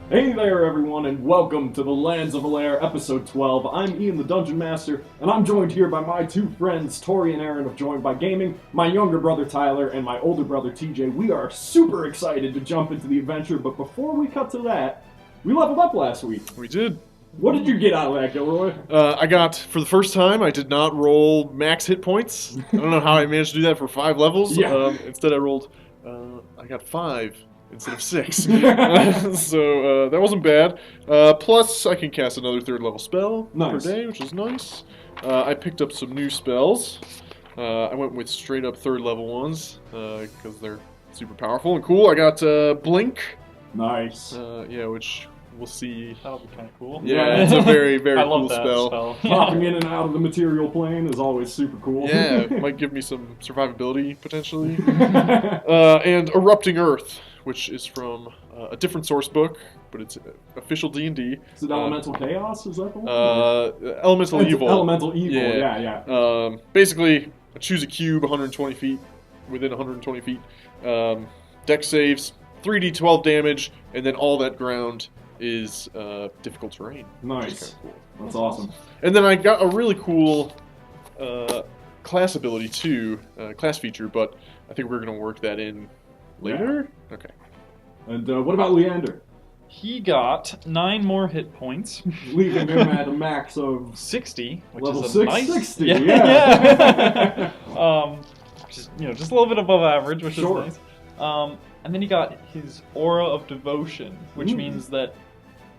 Hey there, everyone, and welcome to the Lands of Alaire, episode 12. I'm Ian, the Dungeon Master, and I'm joined here by my two friends, Tori and Aaron of Joined by Gaming, my younger brother Tyler, and my older brother TJ. We are super excited to jump into the adventure, but before we cut to that, we leveled up last week. We did. What did you get out of that, Gilroy? I got, for the first time, I did not roll max hit points. I don't know how I managed to do that for 5 levels. Yeah. Instead I rolled, I got 5 instead of 6. So that wasn't bad. Plus, I can cast another 3rd level spell per day, which is nice. I picked up some new spells. I went with straight up 3rd level ones, because they're super powerful and cool. I got Blink. Nice. Which... we'll see. That'll be kind of cool. Yeah, it's a very, very I cool love that spell. Popping in and out of the material plane is always super cool. Yeah, might give me some survivability, potentially. And Erupting Earth, which is from a different source book, but it's official D&D. Is it Elemental Chaos? Is that the one? Elemental Evil. Elemental Evil, yeah. Basically, I choose a cube 120 feet, within 120 feet. Dex saves, 3d12 damage, and then all that ground is difficult terrain. Nice. Cool. That's awesome. And then I got a really cool class ability too, class feature, but I think we're going to work that in later? Yeah. Okay. And what about Leander? He got 9 more hit points. Leaving him at a max of 60, which level is a 6, nice... 60, yeah. Just a little bit above average, which sure. is nice. And then he got his Aura of Devotion, which means that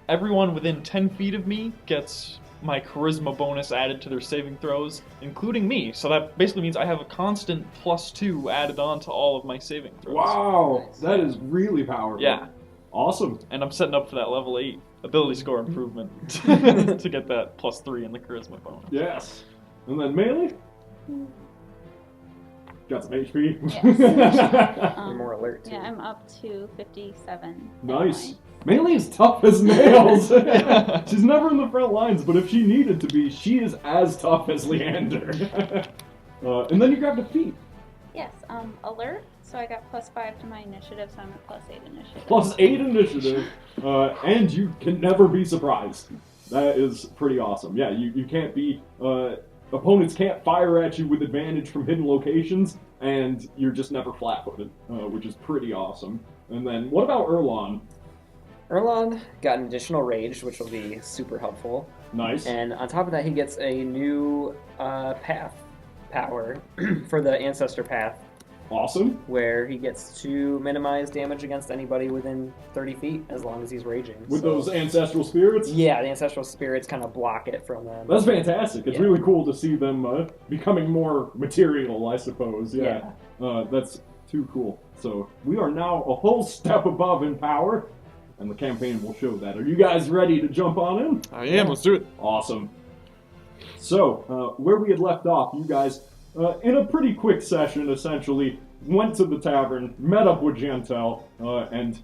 everyone within 10 feet of me gets my charisma bonus added to their saving throws, including me. So that basically means I have a constant +2 added on to all of my saving throws. Wow, that is really powerful. Yeah. Awesome. And I'm setting up for that level 8 ability score improvement to get that +3 in the charisma bonus. Yes. And then melee? Got some HP. Yes. You're more alert too. Yeah, I'm up to 57. Nice. Melee is tough as nails. She's never in the front lines, but if she needed to be, she is as tough as Leander. And then you grabbed a feat. Yes, alert. So I got +5 to my initiative, so I'm at +8 initiative. +8 initiative, and you can never be surprised. That is pretty awesome. Yeah, you can't be... opponents can't fire at you with advantage from hidden locations, and you're just never flat-footed, which is pretty awesome. And then, what about Erlon? Erlon got an additional rage, which will be super helpful. Nice. And on top of that, he gets a new path power for the Ancestor Path. Awesome. Where he gets to minimize damage against anybody within 30 feet as long as he's raging. With those ancestral spirits? Yeah, the ancestral spirits kind of block it from them. That's fantastic. It's really cool to see them becoming more material, I suppose. Yeah. That's too cool. So we are now a whole step above in power, and the campaign will show that. Are you guys ready to jump on in? I am. Let's do it. Awesome. So, where we had left off, you guys... in a pretty quick session, essentially, went to the tavern, met up with Jantel, and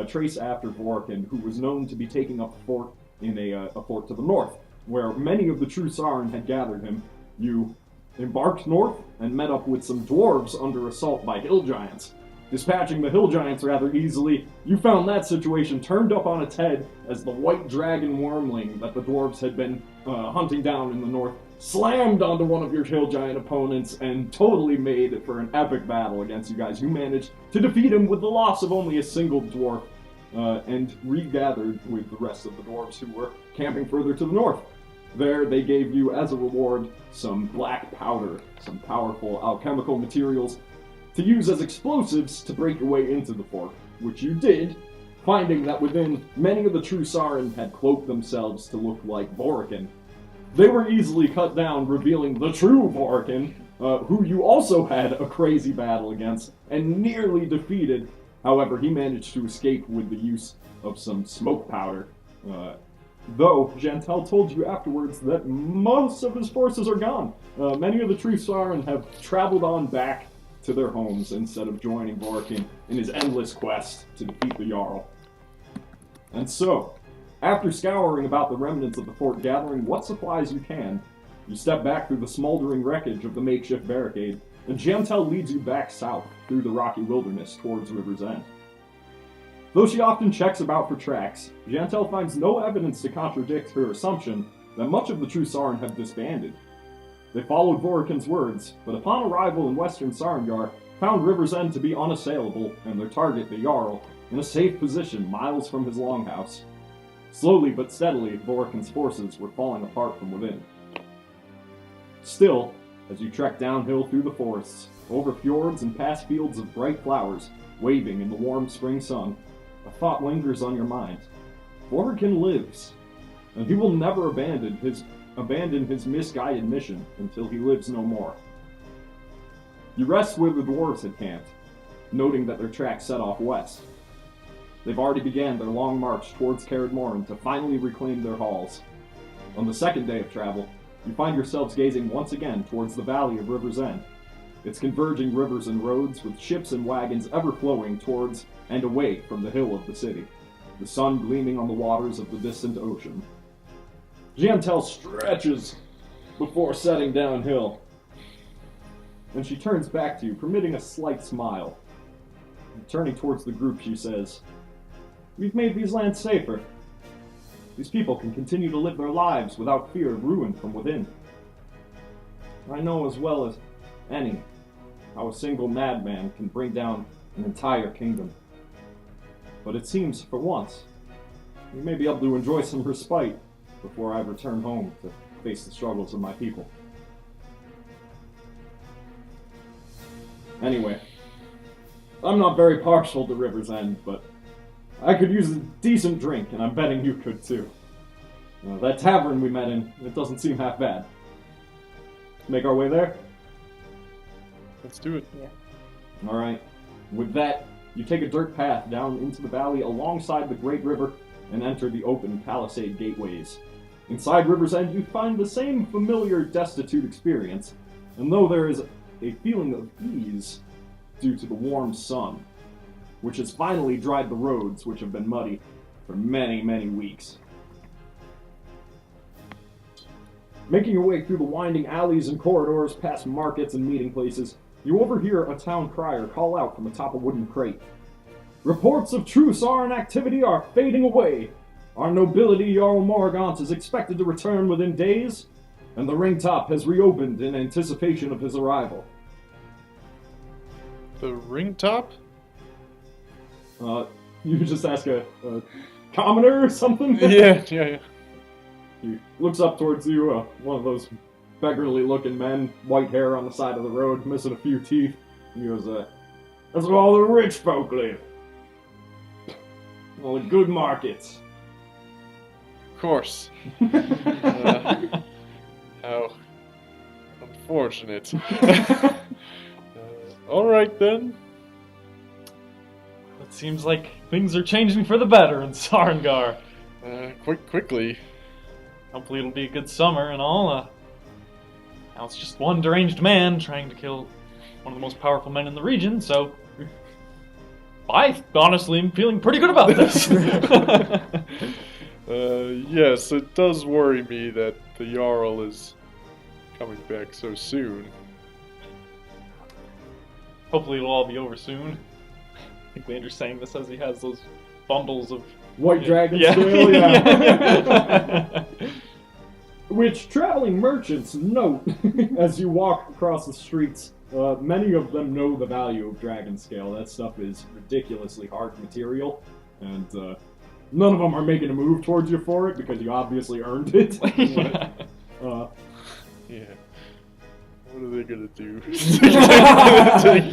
Trace after Vorkin, who was known to be taking up a fort in a fort to the north, where many of the true Sarin had gathered him. You embarked north and met up with some dwarves under assault by hill giants. Dispatching the hill giants rather easily, you found that situation turned up on its head as the white dragon wormling that the dwarves had been hunting down in the north slammed onto one of your hill giant opponents and totally made for an epic battle against you guys. You managed to defeat him with the loss of only a single dwarf and regathered with the rest of the dwarves who were camping further to the north. There, they gave you, as a reward, some black powder, some powerful alchemical materials to use as explosives to break your way into the fort, which you did, finding that within many of the true Sarin had cloaked themselves to look like Vorkin. They were easily cut down, revealing the true Vorkin, who you also had a crazy battle against and nearly defeated. However, he managed to escape with the use of some smoke powder. Though, Jantel told you afterwards that most of his forces are gone. Many of the true Sarin have traveled on back to their homes instead of joining Vorkin in his endless quest to defeat the Jarl. And so, after scouring about the remnants of the fort, gathering what supplies you can, you step back through the smoldering wreckage of the makeshift barricade, and Jantel leads you back south through the rocky wilderness towards River's End. Though she often checks about for tracks, Jantel finds no evidence to contradict her assumption that much of the true Sarin have disbanded. They followed Vorikan's words, but upon arrival in western Sarangar, found River's End to be unassailable, and their target, the Jarl, in a safe position miles from his longhouse. Slowly but steadily, Vorikan's forces were falling apart from within. Still, as you trek downhill through the forests, over fjords and past fields of bright flowers, waving in the warm spring sun, a thought lingers on your mind. Vorikan lives, and he will never abandon his misguided mission until he lives no more. You rest where the dwarves had camped, noting that their tracks set off west. They've already began their long march towards Caird Morn to finally reclaim their halls. On the second day of travel, you find yourselves gazing once again towards the valley of River's End, its converging rivers and roads with ships and wagons ever flowing towards and away from the hill of the city, the sun gleaming on the waters of the distant ocean. Jantel stretches before setting downhill, and she turns back to you, permitting a slight smile. And turning towards the group, she says, "We've made these lands safer. These people can continue to live their lives without fear of ruin from within. I know as well as any how a single madman can bring down an entire kingdom. But it seems, for once, we may be able to enjoy some respite before I return home to face the struggles of my people. Anyway, I'm not very partial to River's End, but I could use a decent drink, and I'm betting you could too. That tavern we met in, it doesn't seem half bad. Make our way there? Let's do it. Yeah. Alright. With that, you take a dirt path down into the valley alongside the Great River and enter the open palisade gateways. Inside River's End, you find the same familiar destitute experience, and though there is a feeling of ease due to the warm sun, which has finally dried the roads, which have been muddy for many, many weeks. Making your way through the winding alleys and corridors past markets and meeting places, you overhear a town crier call out from atop a wooden crate. "Reports of true Sarin activity are fading away. Our nobility Jarl Morgaunt is expected to return within days, and the ringtop has reopened in anticipation of his arrival." The ring top? You just ask a commoner or something? Yeah. He looks up towards you, one of those beggarly-looking men, white hair on the side of the road, missing a few teeth. And he goes, "That's where all the rich folk live. All the good markets." Of course. How unfortunate. Alright then. It seems like things are changing for the better in Sarangar. Quickly. Hopefully it'll be a good summer and all. Now it's just one deranged man trying to kill one of the most powerful men in the region, so I honestly am feeling pretty good about this. Yes, it does worry me that the Jarl is coming back so soon. Hopefully it'll all be over soon. I think Lander's saying this as he has those bundles of White dragon yeah. scale, yeah. Which traveling merchants note as you walk across the streets. Many of them know the value of dragon scale. That stuff is ridiculously hard material, and none of them are making a move towards you for it because you obviously earned it. Yeah. Yeah. What are they gonna do?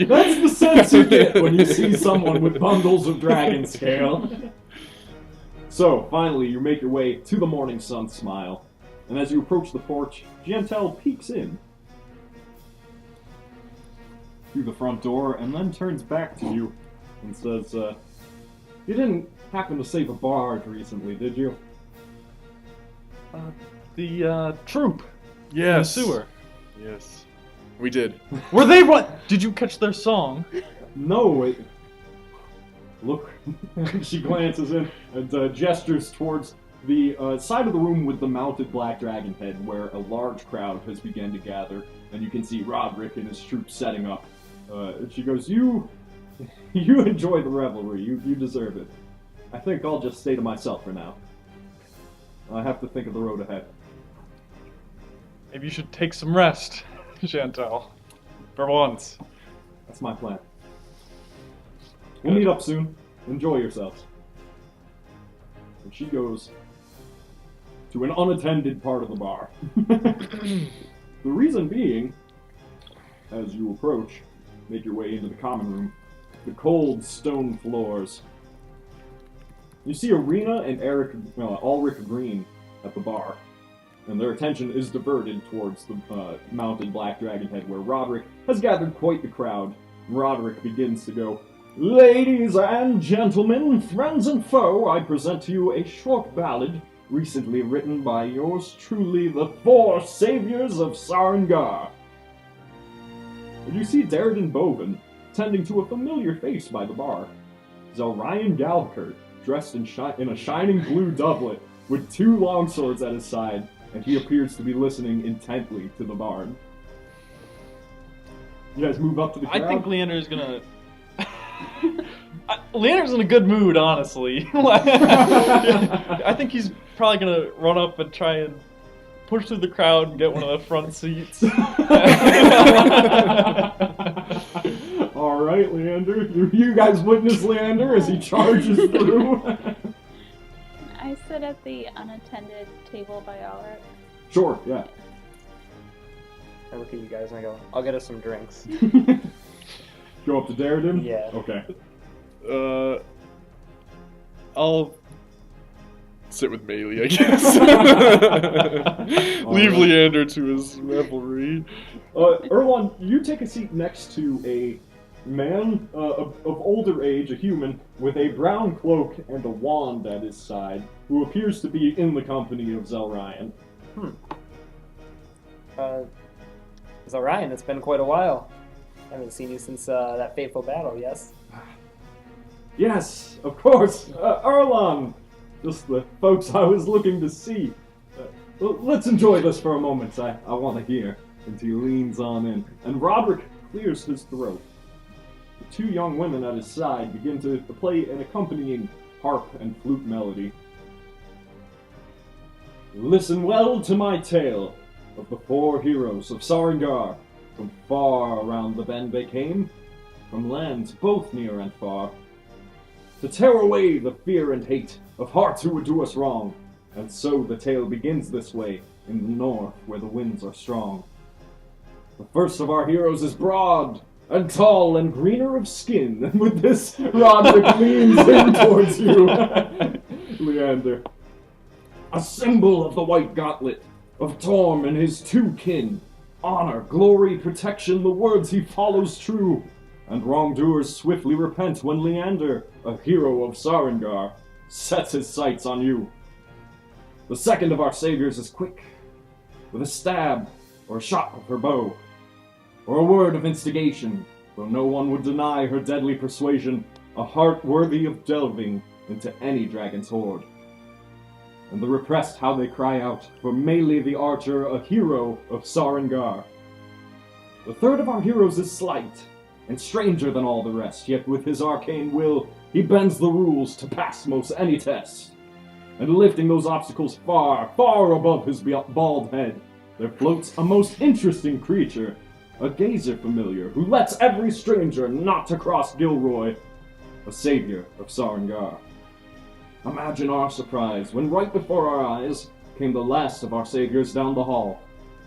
That's the sense you get when you see someone with bundles of dragon scale. So, finally, you make your way to the Morning Sun Smile, and as you approach the porch, Jantel peeks in through the front door and then turns back to you and says, "You didn't happen to save a barge recently, did you?" The troop Yes. in the sewer. Yes. We did. Were they what? Did you catch their song? No, it... Look. She glances in and gestures towards the side of the room with the mounted black dragon head, where a large crowd has begun to gather, and you can see Roderick and his troops setting up. She goes, You enjoy the revelry. You deserve it. I think I'll just stay to myself for now. I have to think of the road ahead. Maybe you should take some rest, Chantal. For once. That's my plan. We'll meet up soon. Enjoy yourselves. And she goes to an unattended part of the bar. The reason being, as you approach, make your way into the common room, the cold stone floors. You see Arena and Ulrich Green at the bar, and their attention is diverted towards the mounted Black Dragon Head, where Roderick has gathered quite the crowd. Roderick begins to go, "Ladies and gentlemen, friends and foe, I present to you a short ballad recently written by yours truly, the 4 Saviors of Sarengar." And you see Darren Bovin tending to a familiar face by the bar. Zelryan Galkert, dressed in a shining blue doublet with 2 longswords at his side, and he appears to be listening intently to the bard. You guys move up to the crowd? I think Leander's gonna... Leander's in a good mood, honestly. I think he's probably gonna run up and try and push through the crowd and get one of the front seats. Alright, Leander. You guys witness Leander as he charges through. I sit at the unattended table by Ulrich. Sure, yeah. I look at you guys and I go, I'll get us some drinks. Go up to Darren? Yeah. Okay. I'll sit with Melee, I guess. Leave Leander to his revelry. Erlon, you take a seat next to a man of older age, a human, with a brown cloak and a wand at his side, who appears to be in the company of Zelryan. Zelryan, it's been quite a while. I haven't seen you since that fateful battle, yes? Yes, of course, Erlon! Just the folks I was looking to see. Let's enjoy this for a moment, I want to hear. And he leans on in, and Roderick clears his throat. The 2 young women at his side begin to play an accompanying harp and flute melody. Listen well to my tale of the 4 heroes of Sarengar. From far around the bend they came, from lands both near and far, to tear away the fear and hate of hearts who would do us wrong. And so the tale begins this way, in the north where the winds are strong. The first of our heroes is broad, and tall, and greener of skin. And with this, Roderick leans in towards you, Leander. A symbol of the White Gauntlet, of Torm and his 2 kin. Honor, glory, protection, the words he follows true. And wrongdoers swiftly repent when Leander, a hero of Sarengar, sets his sights on you. The second of our saviors is quick, with a stab or a shot of her bow, or a word of instigation, though no one would deny her deadly persuasion, a heart worthy of delving into any dragon's hoard. And the repressed how they cry out, for Melee the archer, a hero of Sarengar. The third of our heroes is slight, and stranger than all the rest, yet with his arcane will, he bends the rules to pass most any test. And lifting those obstacles far, far above his bald head, there floats a most interesting creature, a gazer familiar, who lets every stranger not to cross Gilroy, a savior of Sarengar. Imagine our surprise when right before our eyes came the last of our saviors down the hall.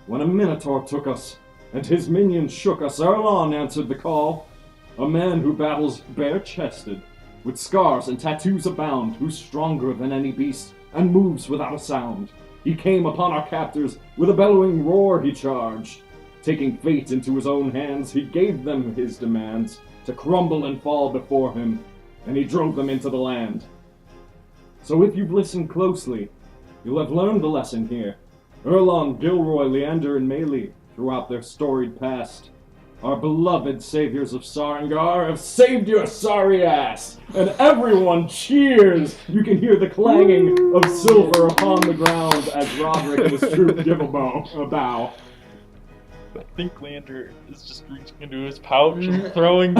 When a minotaur took us, and his minions shook us, Erlon answered the call. A man who battles bare-chested, with scars and tattoos abound, who's stronger than any beast, and moves without a sound. He came upon our captors, with a bellowing roar he charged. Taking fate into his own hands, he gave them his demands, to crumble and fall before him, and he drove them into the land. So if you've listened closely, you'll have learned the lesson here. Erlon, Gilroy, Leander, and Melee, throughout their storied past, our beloved saviors of Sarengar have saved your sorry ass! And everyone cheers! You can hear the clanging of silver upon the ground as Roderick and his troop give a bow. I think Leander is just reaching into his pouch and throwing...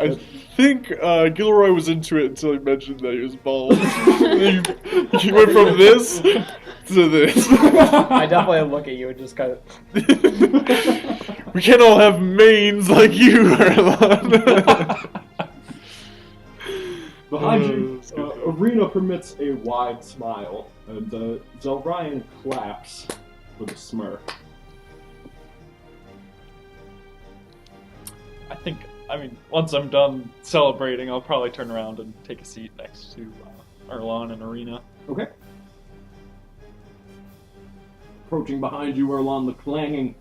I think Gilroy was into it until he mentioned that he was bald. he went from this to this. I definitely look at you and just kind of... We can't all have manes like you, Erlon. Behind you, Arena permits a wide smile, and Zelryan claps with a smirk. I mean, once I'm done celebrating, I'll probably turn around and take a seat next to Erlon and Arena. Okay. Approaching behind you, Erlon, the clanging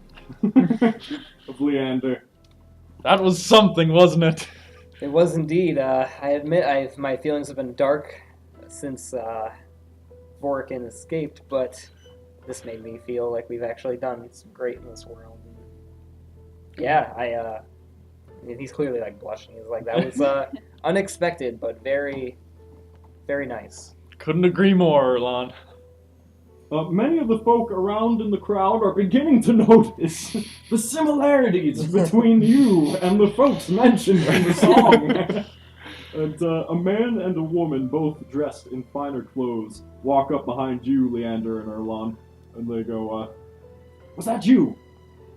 of Leander. That was something, wasn't it? It was indeed. I admit my feelings have been dark since Vorkin escaped, but this made me feel like we've actually done some great in this world. Yeah, he's clearly like blushing. He's like, that was unexpected, but very, very nice. Couldn't agree more, Erlon. Many of the folk around in the crowd are beginning to notice the similarities between you and the folks mentioned in the song. And a man and a woman, both dressed in finer clothes, walk up behind you, Leander and Erlon, and they go, was that you?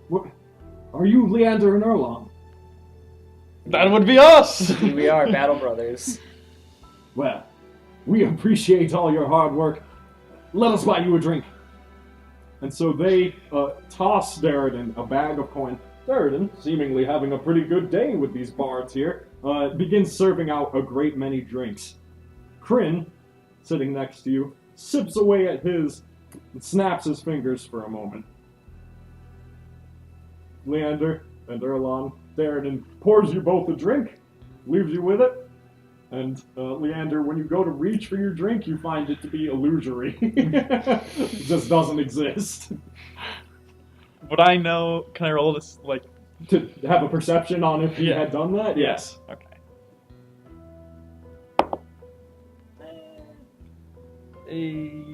What? Are you Leander and Erlon? That would be us! Here we are, battle brothers. Well, we appreciate all your hard work. Let us buy you a drink. And so they toss Darren a bag of coin. Darren, seemingly having a pretty good day with these bards here, begins serving out a great many drinks. Kryn, sitting next to you, sips away at his and snaps his fingers for a moment. Leander and Erlon, Darren pours you both a drink, leaves you with it. And, Leander, when you go to reach for your drink, you find it to be illusory. It just doesn't exist. Would I know... Can I roll this, like... To have a perception on if he had done that? Yes. Okay. A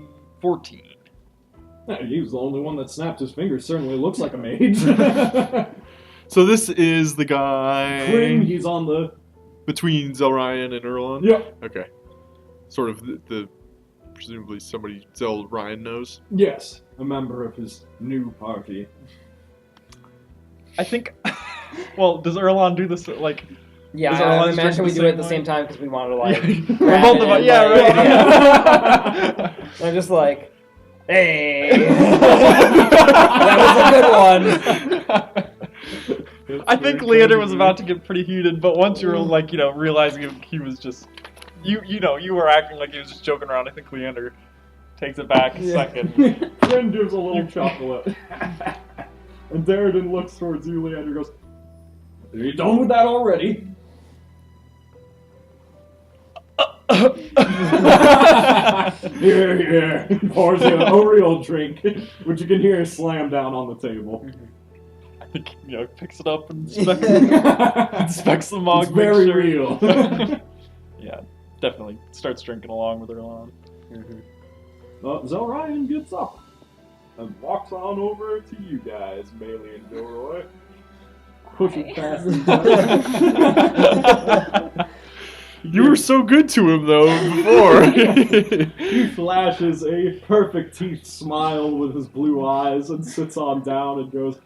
14. Yeah, he was the only one that snapped his fingers. Certainly looks like a mage. So this is the guy... Kryn, he's on the... Between Zelryan and Erlon? Yep. Okay. Sort of the presumably somebody Zelryan knows? Yes, a member of his new party. I think... Well, does Erlon do this, like... Yeah, does I Erlon's imagine drink we the do it at same the way? same time because we wanted to, like... We're both about... Yeah, right. Yeah. I'm just like, hey! That was a good one! I think Leander was about to get pretty heated, but once you were, like, realizing he was just... You were acting like he was just joking around. I think Leander takes it back a second. Kryn gives a little chuckle. And Darren looks towards you, Leander, goes, are you done with that already? Here. Pours you a real drink, which you can hear slam down on the table. I think, picks it up and inspects the mug. It's very sure. real. Yeah, definitely starts drinking along with Erlon. Zelryan gets up and walks on over to you guys, Bailey and Gilroy. Pushes past him. You were so good to him, though, before. He flashes a perfect teeth smile with his blue eyes and sits on down and goes,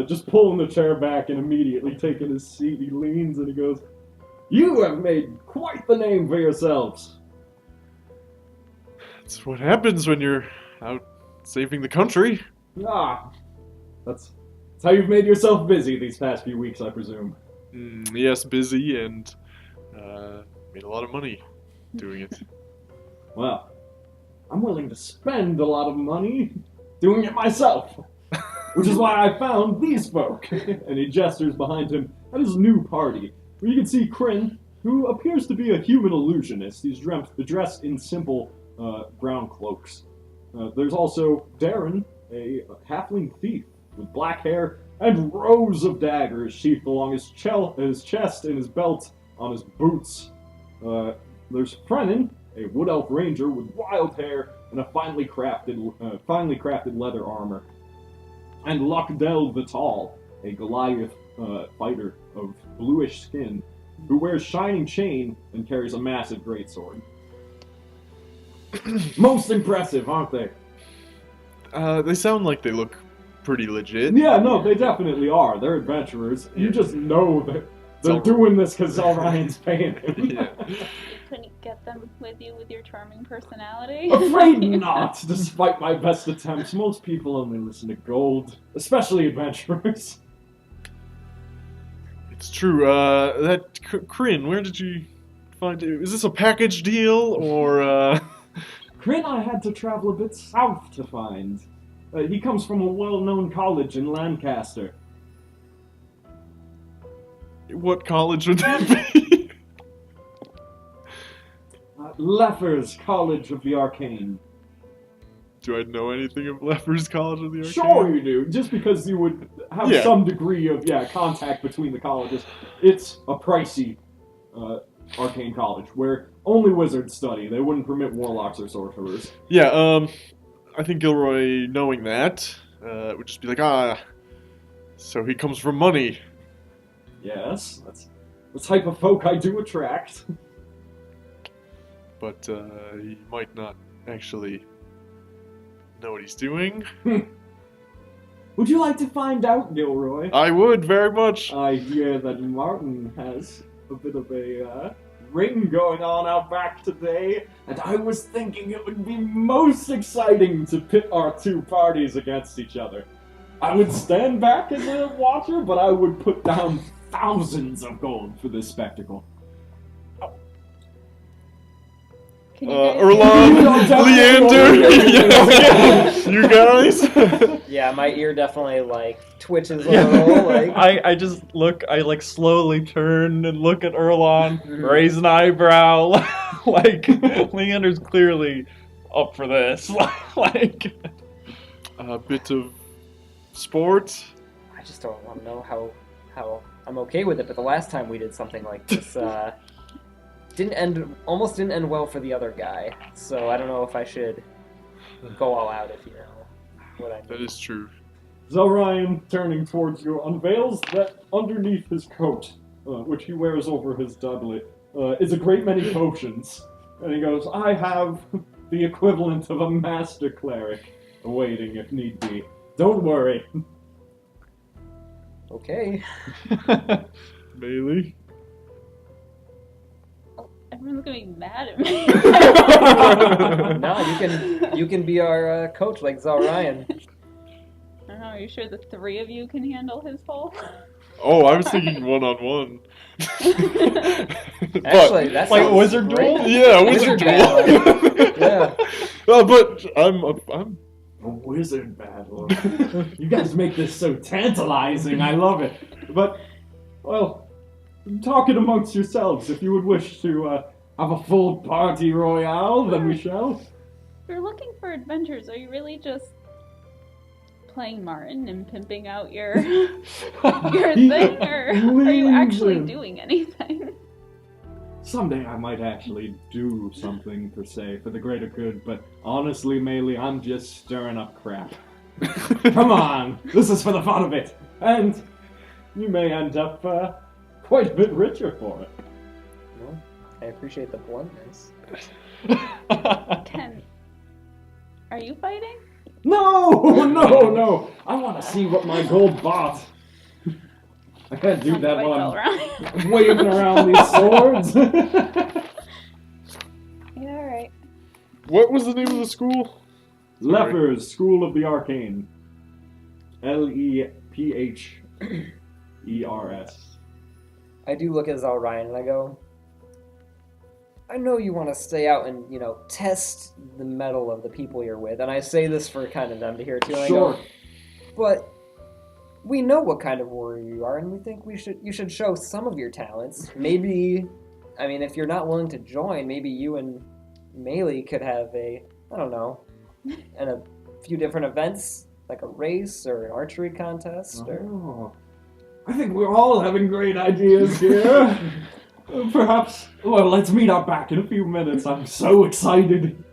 just pulling the chair back and immediately taking his seat, he leans and he goes, you have made quite the name for yourselves. That's what happens when you're out saving the country. Ah, that's how you've made yourself busy these past few weeks, I presume. Yes, busy and made a lot of money doing it. Well, I'm willing to spend a lot of money doing it myself, which is why I found these folk. And he gestures behind him at his new party, where you can see Kryn, who appears to be a human illusionist. He's dressed in simple brown cloaks. There's also Darren, a halfling thief with black hair and rows of daggers sheathed along his chest and his belt on his boots. There's Frenin, a wood elf ranger with wild hair and a finely crafted leather armor. And Lockdell the Tall, a Goliath fighter of bluish skin who wears shining chain and carries a massive greatsword. Most impressive, aren't they? They sound like they look pretty legit. Yeah, no, they definitely are. They're adventurers. You just know that they're doing this because Orions paying them. Yeah. You couldn't get them with you with your charming personality? Afraid not, despite my best attempts. Most people only listen to gold, especially adventurers. It's true. That Kryn, where did you find it? Is this a package deal, or, Kryn I had to travel a bit south to find. He comes from a well-known college in Lancaster. What college would that be? Leffers College of the Arcane. Do I know anything of Leffers College of the Arcane? Sure you do. Just because you would have some degree of contact between the colleges. It's a pricey arcane college where only wizards study. They wouldn't permit warlocks or sorcerers. Yeah, I think Gilroy, knowing that, would just be like, so he comes from money. Yes, that's the type of folk I do attract. But he might not actually know what he's doing. Would you like to find out, Gilroy? I would, very much. I hear that Martin has a bit of a ring going on out back today, and I was thinking it would be most exciting to pit our two parties against each other. I would stand back as a watcher, but I would put down thousands of gold for this spectacle. Can you guys Erlon, Leander, you guys? Yeah, my ear definitely twitches a little. I just look. I slowly turn and look at Erlon, raise an eyebrow. Leander's clearly up for this. A bit of sport. I just don't want to know how I'm okay with it. But the last time we did something like this, almost didn't end well for the other guy. So I don't know if I should go all out, if you know what I mean. That is true. Zelryan, turning towards you, unveils that underneath his coat, which he wears over his doublet, is a great many potions. And he goes, I have the equivalent of a master cleric awaiting if need be. Don't worry. Okay. Bailey? Everyone's gonna be mad at me. No, you can be our coach like Zelryan. I don't know, are you sure the three of you can handle his pull? Oh, I was thinking one-on-one. Actually, that's like wizard duel? Yeah, wizard duel. Yeah. But I'm A wizard battle. You guys make this so tantalizing. I love it. But, well, talk it amongst yourselves. If you would wish to have a full party royale, then we shall. If you're looking for adventures, are you really just playing Martin and pimping out your thing, or are you actually doing anything? Someday I might actually do something, per se, for the greater good, but honestly, Melee, I'm just stirring up crap. Come on! This is for the fun of it! And you may end up quite a bit richer for it. Well, I appreciate the bluntness. Ken, are you fighting? No! No! I want to see what my gold bought. I can't do that while I'm waving around these swords. Yeah, alright. What was the name of the school? Leffers School of the Arcane. Lephers. I do look at Zelryan and I go, I know you want to stay out and, test the mettle of the people you're with. And I say this for kind of them to hear too. And Sure. I go, but we know what kind of warrior you are, and we think you should show some of your talents. Maybe, if you're not willing to join, maybe you and Melee could have and a few different events, like a race or an archery contest. Oh, I think we're all having great ideas here. Perhaps, let's meet up back in a few minutes. I'm so excited.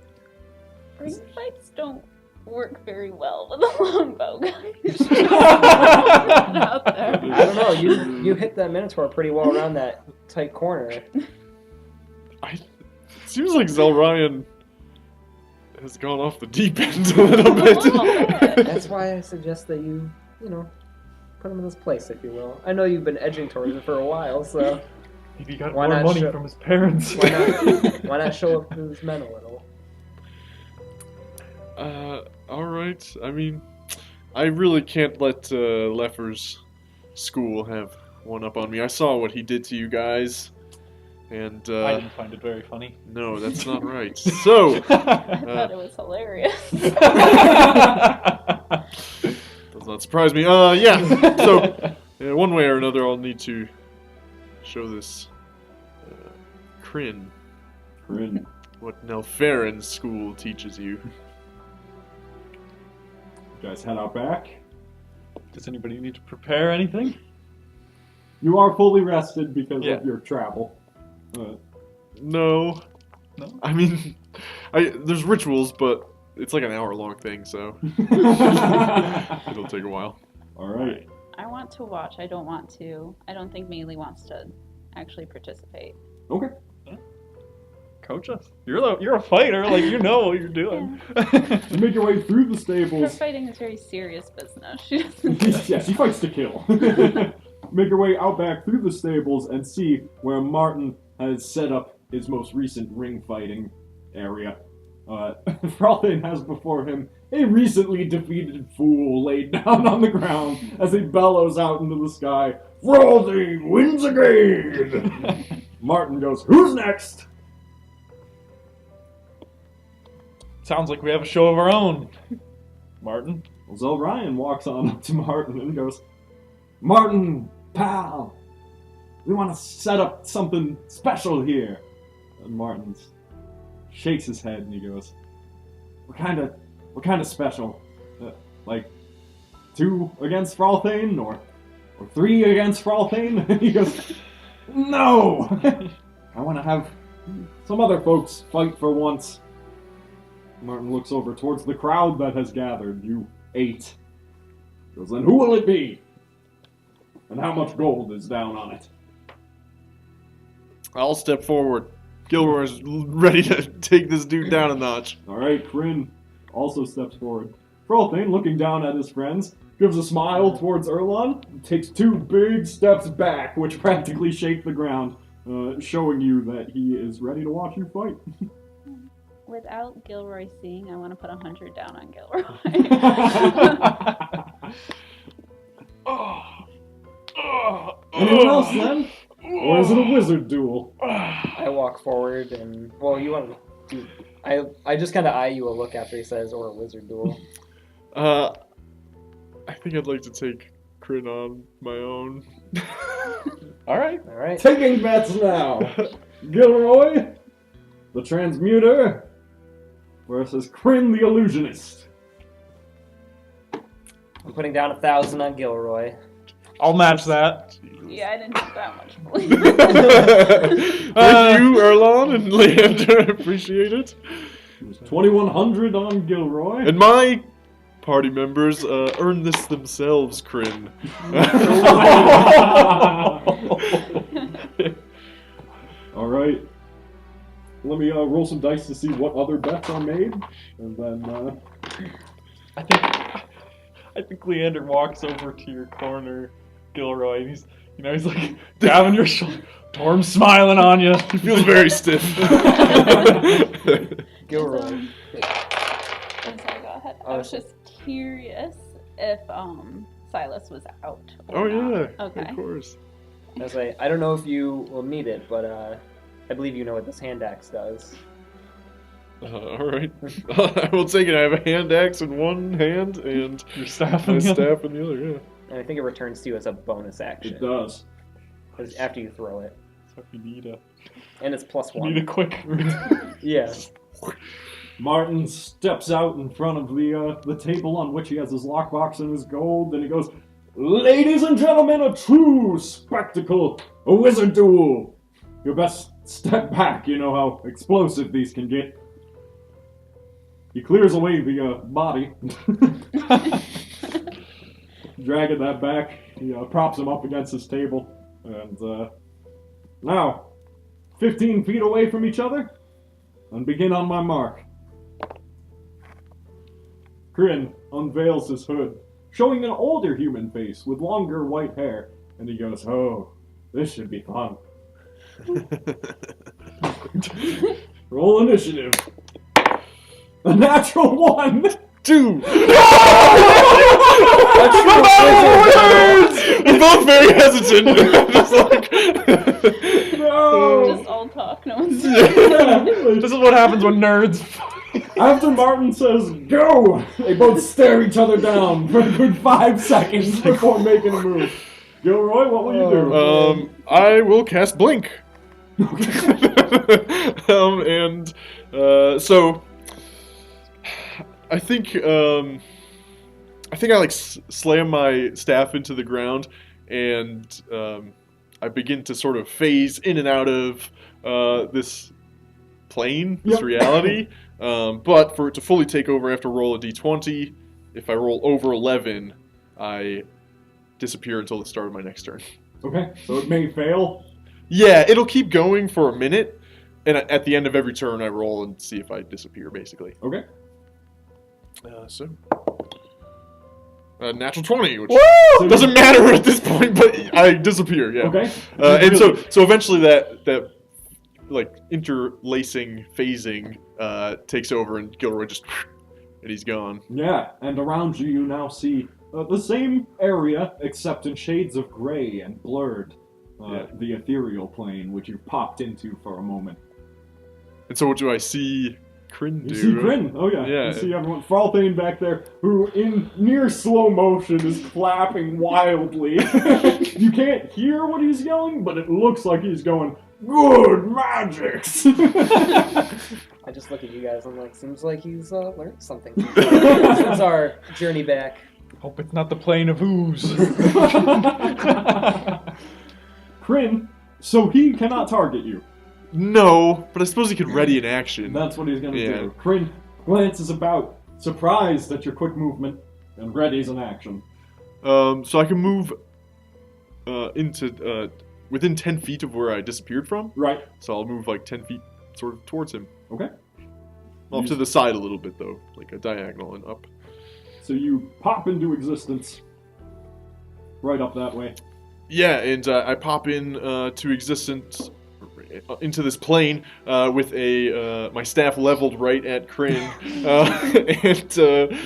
Ring fights don't work very well with a longbow, guys. Out there. I don't know. You hit that Minotaur pretty well around that tight corner. It seems like Zelryan has gone off the deep end a little bit. That's why I suggest that you put him in this place, if you will. I know you've been edging towards it for a while, so He got Why more not money show- from his parents. why not show up his men a little? Alright. I mean, I really can't let Leffer's school have one up on me. I saw what he did to you guys, and I didn't find it very funny. no, that's not right. So, I thought it was hilarious. does not surprise me. Yeah. So, one way or another, I'll need to show this Kryn Corinne. what Nelfarin's school teaches you. You guys head out back. Does anybody need to prepare anything? You are fully rested because Yeah. of your travel. No. No? I mean, there's rituals, but it's like an hour-long thing, so it'll take a while. All right. I want to watch. I don't want to. I don't think Melee wants to actually participate. Okay. Coach us. You're a fighter. Like, you know what you're doing. You make your way through the Her stables. fighting is very serious business. She doesn't. Yeah, she fights to kill. Make your way out back through the stables and see where Martin has set up his most recent ring fighting area. Frothin has before him a recently defeated fool laid down on the ground as he bellows out into the sky, Frothin wins again! Martin goes, who's next? Sounds like we have a show of our own. Martin? Well, Zelryan walks on up to Martin and goes, Martin, pal, we want to set up something special here. And Martin shakes his head and he goes, We're kind of special. Like 2 against Fralthane or 3 against Fralthane? And he goes, no! I want to have some other folks fight for once. Martin looks over towards the crowd that has gathered, you 8. He goes, then who will it be? And how much gold is down on it? I'll step forward. Gilroy's ready to take this dude down a notch. Alright, Kryn also steps forward. Frolthane, looking down at his friends, gives a smile towards Erlon, and takes 2 big steps back, which practically shake the ground, showing you that he is ready to watch you fight. Without Gilroy seeing, I want to put 100 down on Gilroy. Anyone else then? Or is it a wizard duel? I walk forward and you want to do. I just kind of eye you a look after he says, or a wizard duel. I think I'd like to take Kryn on my own. All right. All right. Taking bets now. Gilroy, the transmuter, versus Kryn the illusionist. I'm putting down 1,000 on Gilroy. I'll match that. Yeah, I didn't have that much belief. Thank you, Erlon and Leander. Appreciate it. It was 2,100 on Gilroy. And my party members earn this themselves, Kryn. All right. Let me roll some dice to see what other bets are made, and then. I think Leander walks over to your corner, Gilroy, and he's like dabbing your shoulder. Torm's smiling on you. He feels very stiff. Gilroy. I'm sorry, go ahead. I was just curious if Silas was out. Oh not. yeah, Okay. of course. I was like, I don't know if you will need it, but I believe you know what this hand axe does. All right, I will take it. I have a hand axe in one hand and Your staff my and the other. staff in the other. Yeah. And I think it returns to you as a bonus action. It does. 'Cause after you throw it. So if you need a And it's +1. need a quick. Yeah. Martin steps out in front of the table on which he has his lockbox and his gold, and he goes, Ladies and gentlemen, a true spectacle, a wizard duel. You best step back, you know how explosive these can get. He clears away the body. Dragging that back, he props him up against his table. And now, 15 feet away from each other, and begin on my mark. Kryn unveils his hood, showing an older human face with longer white hair, and he goes, "Oh, this should be fun." Roll initiative. A natural 1! 2! We're both very hesitant. Just like... No! Just all talk, no one's This is what happens when nerds. After Martin says, "Go!" they both stare each other down for a good 5 seconds before making a move. Gilroy, what will you do? I will cast Blink. So I think I like slam my staff into the ground, and I begin to sort of phase in and out of this plane, this reality. But for it to fully take over, I have to roll a d20. If I roll over 11, I disappear until the start of my next turn. Okay, so it may fail. Yeah, it'll keep going for a minute, and at the end of every turn, I roll and see if I disappear, basically. Okay. Natural 20, which doesn't matter at this point, but I disappear. Yeah. Okay. And so eventually that like interlacing phasing takes over, and Gilroy just and he's gone. Yeah, and around you, you now see the same area, except in shades of gray and blurred. The ethereal plane, which you've popped into for a moment. And so what do I see Kryn do? You see Kryn, oh yeah. You see everyone, Fralthane back there, who in near slow motion is clapping wildly. You can't hear what he's yelling, but it looks like he's going, "Good magics!" I just look at you guys and like, seems like he's learned something since our journey back. Hope it's not the plane of ooze. Kryn, so he cannot target you. No, but I suppose he could ready an action. That's what he's going to do. Kryn glances about, surprised at your quick movement, and readies an action. So I can move into within 10 feet of where I disappeared from. Right. So I'll move like 10 feet sort of towards him. Okay. Off to the side a little bit, though, like a diagonal and up. So you pop into existence right up that way. Yeah, and I pop in to existence into this plane with my staff leveled right at Kryn, and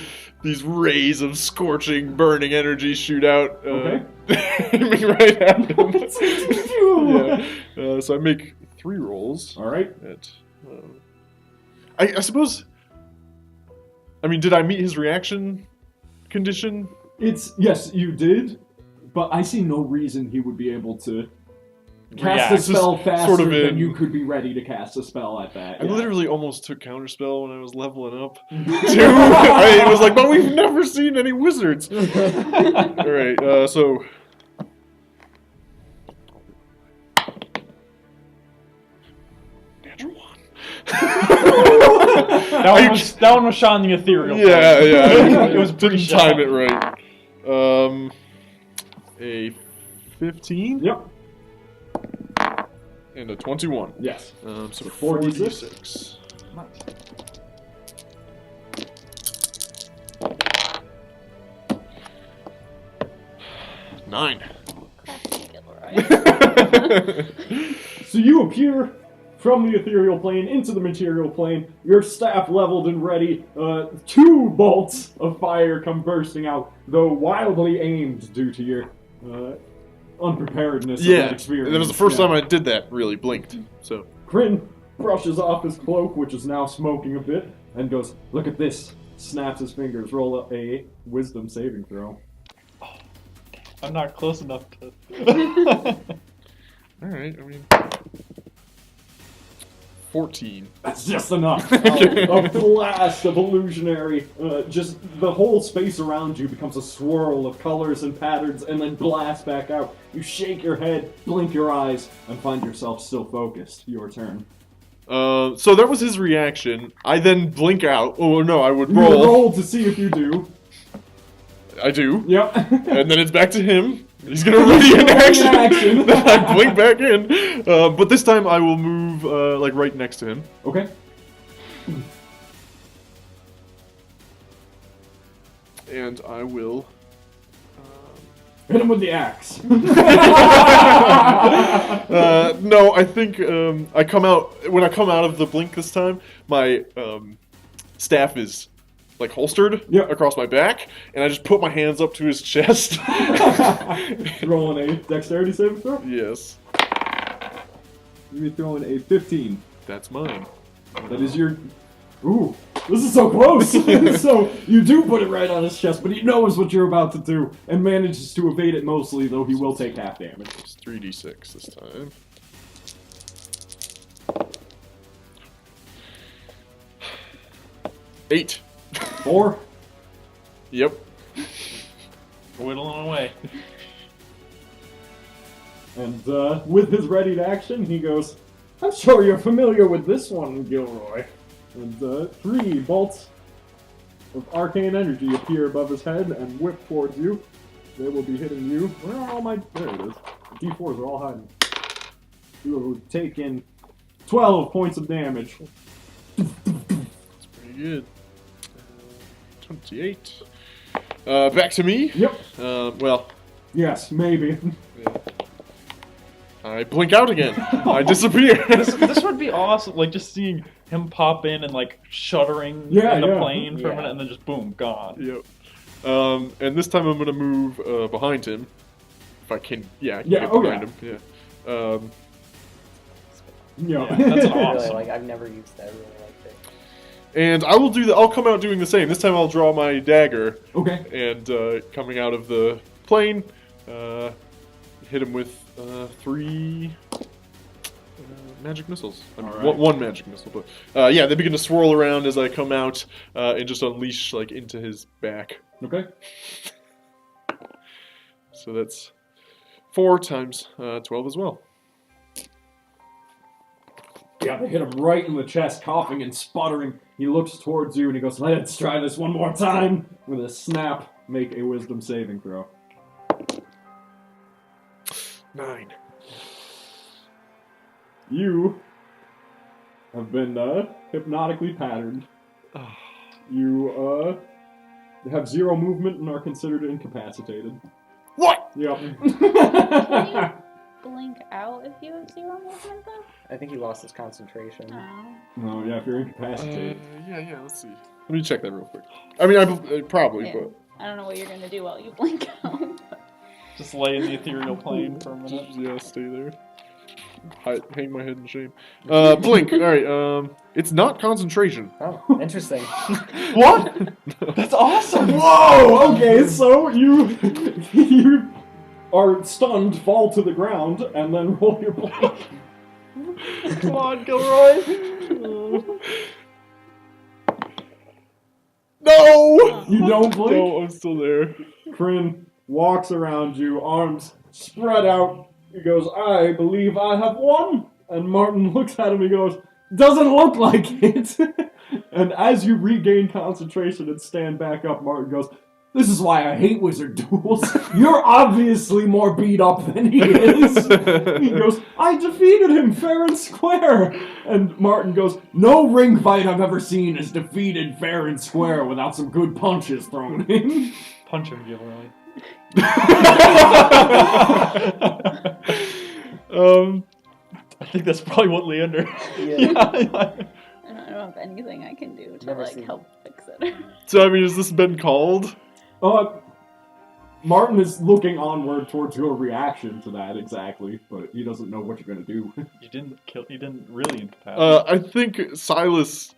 these rays of scorching, burning energy shoot out, aiming right at him. So I make 3 rolls. All right. I suppose. I mean, did I meet his reaction condition? Yes, you did. But I see no reason he would be able to cast a spell faster than you could be ready to cast a spell at that. I literally almost took Counterspell when I was leveling up. It was like, but we've never seen any wizards. Alright, so... Natural 1. that one was shot in the ethereal. Yeah. It was didn't time it right. A 15? Yep. And a 21. Yes. So 46. Nice. Nine. So you appear from the ethereal plane into the material plane, your staff leveled and ready. 2 bolts of fire come bursting out, though wildly aimed due to your unpreparedness of that experience. That was the first time I did that, really, blinked. So Kryn brushes off his cloak, which is now smoking a bit, and goes, "Look at this." Snaps his fingers, roll a wisdom saving throw. I'm not close enough to... Alright, I mean... 14. That's just enough. A blast of illusionary, just the whole space around you becomes a swirl of colors and patterns and then blasts back out. You shake your head, blink your eyes, and find yourself still focused. Your turn. So that was his reaction. I then blink out. Oh no, I would You roll. roll to see if you do. I do. Yep. And then it's back to him. He's gonna ready in action. Then I blink back in. But this time I will move like right next to him. Okay. And I will. Hit him with the axe. No, I think I come out when I come out of the blink this time. My staff is like holstered across my back, and I just put my hands up to his chest. Rolling a dexterity saving throw. Yes, You're throwing a 15. that's mine. That is your. Ooh, this is so close. So you do put it right on his chest, but he knows what you're about to do and manages to evade it mostly, though he will take half damage. It's 3d6 this time. Eight. 4. Yep. Whittling away. And with his readied action, he goes, I'm sure you're familiar with this one, Gilroy. And 3 bolts of arcane energy appear above his head and whip towards you. They will be hitting you. Where are all my... There it is. The D4s are all hiding. You will take in 12 points of damage. That's pretty good. 28. Back to me. Yep. Well, Yes, maybe. I blink out again. I disappear. This would be awesome. Like just seeing him pop in and like shuddering in the plane for a minute, and then just boom, gone. Yep. And this time I'm gonna move behind him. If I can, I can get behind him. Yeah. Yeah. That's I awesome. really like. I've never used that. I really liked it. And I will do that. I'll come out doing the same. This time I'll draw my dagger. Okay. And coming out of the plane, hit him with 3 magic missiles. I mean, Alright. one magic missile, but they begin to swirl around as I come out and just unleash like into his back. Okay. So that's 4 times 12 as well. Yeah, they hit him right in the chest, coughing and sputtering. He looks towards you and he goes, let's try this one more time. With a snap, make a wisdom saving throw. 9. You have been hypnotically patterned. You have 0 movement and are considered incapacitated. What? Yep. Can you blink out if you have 0 movement, though? I think he lost his concentration. Oh. Oh, yeah, if you're incapacitated. Yeah, let's see. Let me check that real quick. I mean, I probably, Yeah. but... I don't know what you're gonna do while you blink out. Just lay in the ethereal plane for a minute. Yeah, stay there. Hang my head in shame. Blink. Alright, it's not concentration. Oh, interesting. What? That's awesome. Whoa! Okay, so you are stunned, fall to the ground, and then roll your blink. Come on, Gilroy. No! You don't blink? No, I'm still there. Kryn walks around you, arms spread out. He goes, I believe I have won. And Martin looks at him and goes, doesn't look like it. And as you regain concentration and stand back up, Martin goes, this is why I hate wizard duels. You're obviously more beat up than he is. He goes, I defeated him fair and square. And Martin goes, no ring fight I've ever seen is defeated fair and square without some good punches thrown in. Punch him, Gilroy. I think that's probably what Leander. Yeah. I don't know if anything I can do to Never like seen help fix it. So, I mean, has this been called? Martin is looking onward towards your reaction to that exactly, but he doesn't know what you're gonna do. You didn't kill. You didn't really incapacitate. I think Silas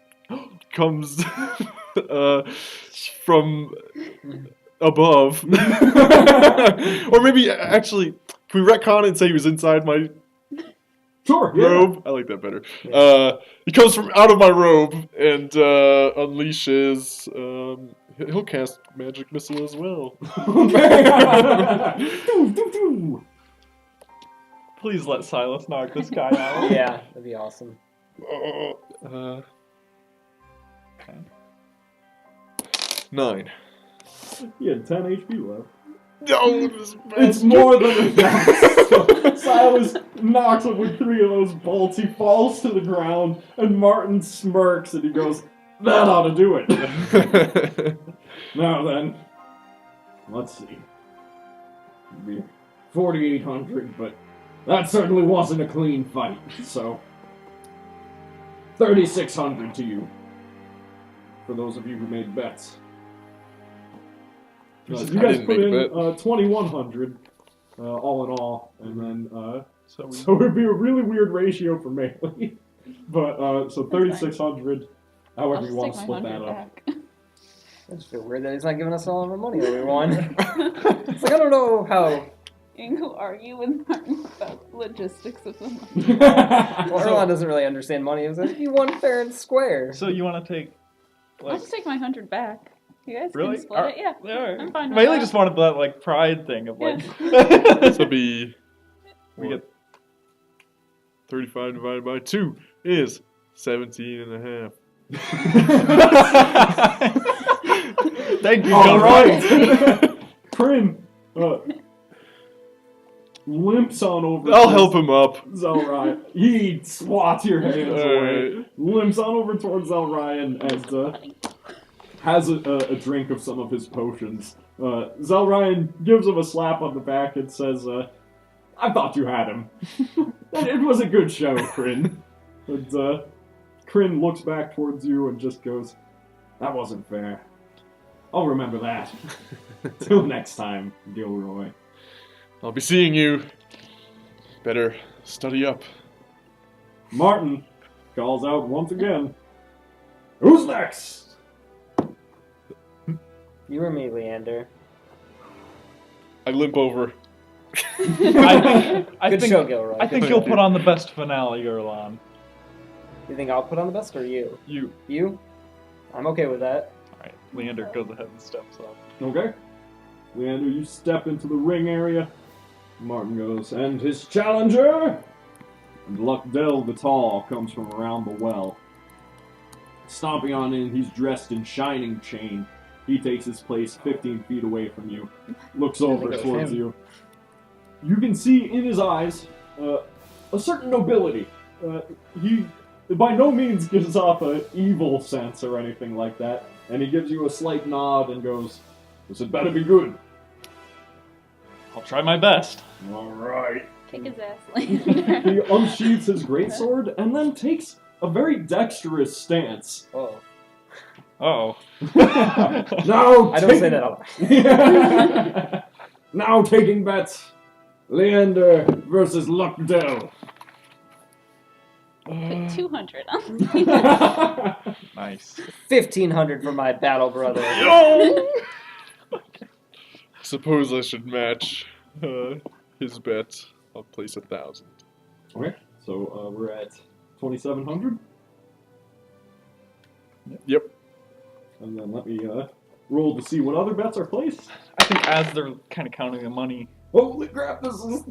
comes from above. Or maybe, actually, can we retcon it and say he was inside my Sure, yeah. robe? I like that better. He comes from out of my robe and unleashes... he'll cast Magic Missile as well. Please let Silas knock this guy out. Yeah, that'd be awesome. Okay. 9. He had 10 HP left. No, this It's more than enough. Silas knocks him with 3 of those bolts. He falls to the ground, and Martin smirks and he goes, "That ought to do it." Now then, let's see. It'd be 4,800, but that certainly wasn't a clean fight. So, 3,600 to you. For those of you who made bets. You I guys didn't put make in a bet. 2,100 all in all, and then So so it would be a really weird ratio for Melee. But so 3,600, I'll however you just want take to my split that 100 up. back. I just feel weird that he's not giving us all of our money that we won. It's like, I don't know how. You can go argue with Martin about logistics of the money. Well, Erlon doesn't really understand money. He was like, you won fair and square. So you want to take? I'll just take my 100 back. You guys Really? can split it, yeah. Alright. I'm fine with Mainly that. just wanted that like pride thing of like. This will be. We get 35 divided by 2 is 17 and a half. Thank you, All Gilroy. right. Prim limps on over. I'll to help him up. Zelryan. He swats your hands away. Alright. Limps on over towards Zelryan and has a drink of some of his potions. Zelryan gives him a slap on the back and says, "I thought you had him. It was a good show, Kryn." And Kryn looks back towards you and just goes, "That wasn't fair. I'll remember that. Till next time, Gilroy." I'll be seeing you. Better study up. Martin calls out once again, "Who's next?" You or me, Leander? I limp over. I Good think show, Gilroy. I think Good you'll show. put on the best finale, Erlon. You think I'll put on the best or you? You. You? I'm okay with that. Alright, Leander goes ahead and steps up. Okay. Leander, you step into the ring area. Martin goes, "And his challenger?" And Luckdell the Tall comes from around the well. Stomping on in, he's dressed in shining chain. He takes his place 15 feet away from you. Looks over think it was towards him. you. You can see in his eyes a certain nobility. He by no means gives off an evil sense or anything like that. And he gives you a slight nod and goes, "This had better be good." I'll try my best. All right. Kick his ass, He Leander. unsheathes his greatsword and then takes a very dexterous stance. Oh. Uh-oh. Now I don't say that out loud. Now taking bets. Leander versus Luckdell. Put 200 on. Nice. 1,500 for my battle brother. Suppose I should match his bet. I'll place 1,000. Okay, so we're at 2,700. Yep. And then let me roll to see what other bets are placed. I think as they're kind of counting the money, Holy crap, this is...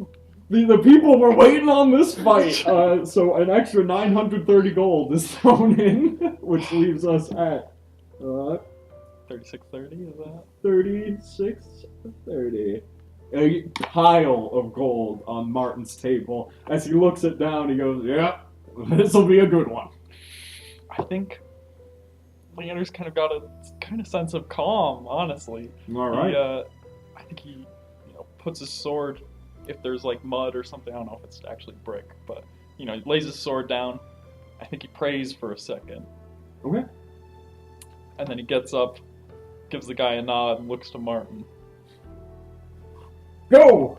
The people were waiting on this fight. So an extra 930 gold is thrown in, which leaves us at 3630 is that? 3630. A pile of gold on Martin's table. As he looks it down, he goes, "Yeah, this will be a good one." I think Leander's kind of got a kind of sense of calm, honestly. All right. I think he, puts his sword, if there's like mud or something, I don't know if it's actually brick, but, he lays his sword down. I think he prays for a second. Okay. And then he gets up, gives the guy a nod, and looks to Martin. Go!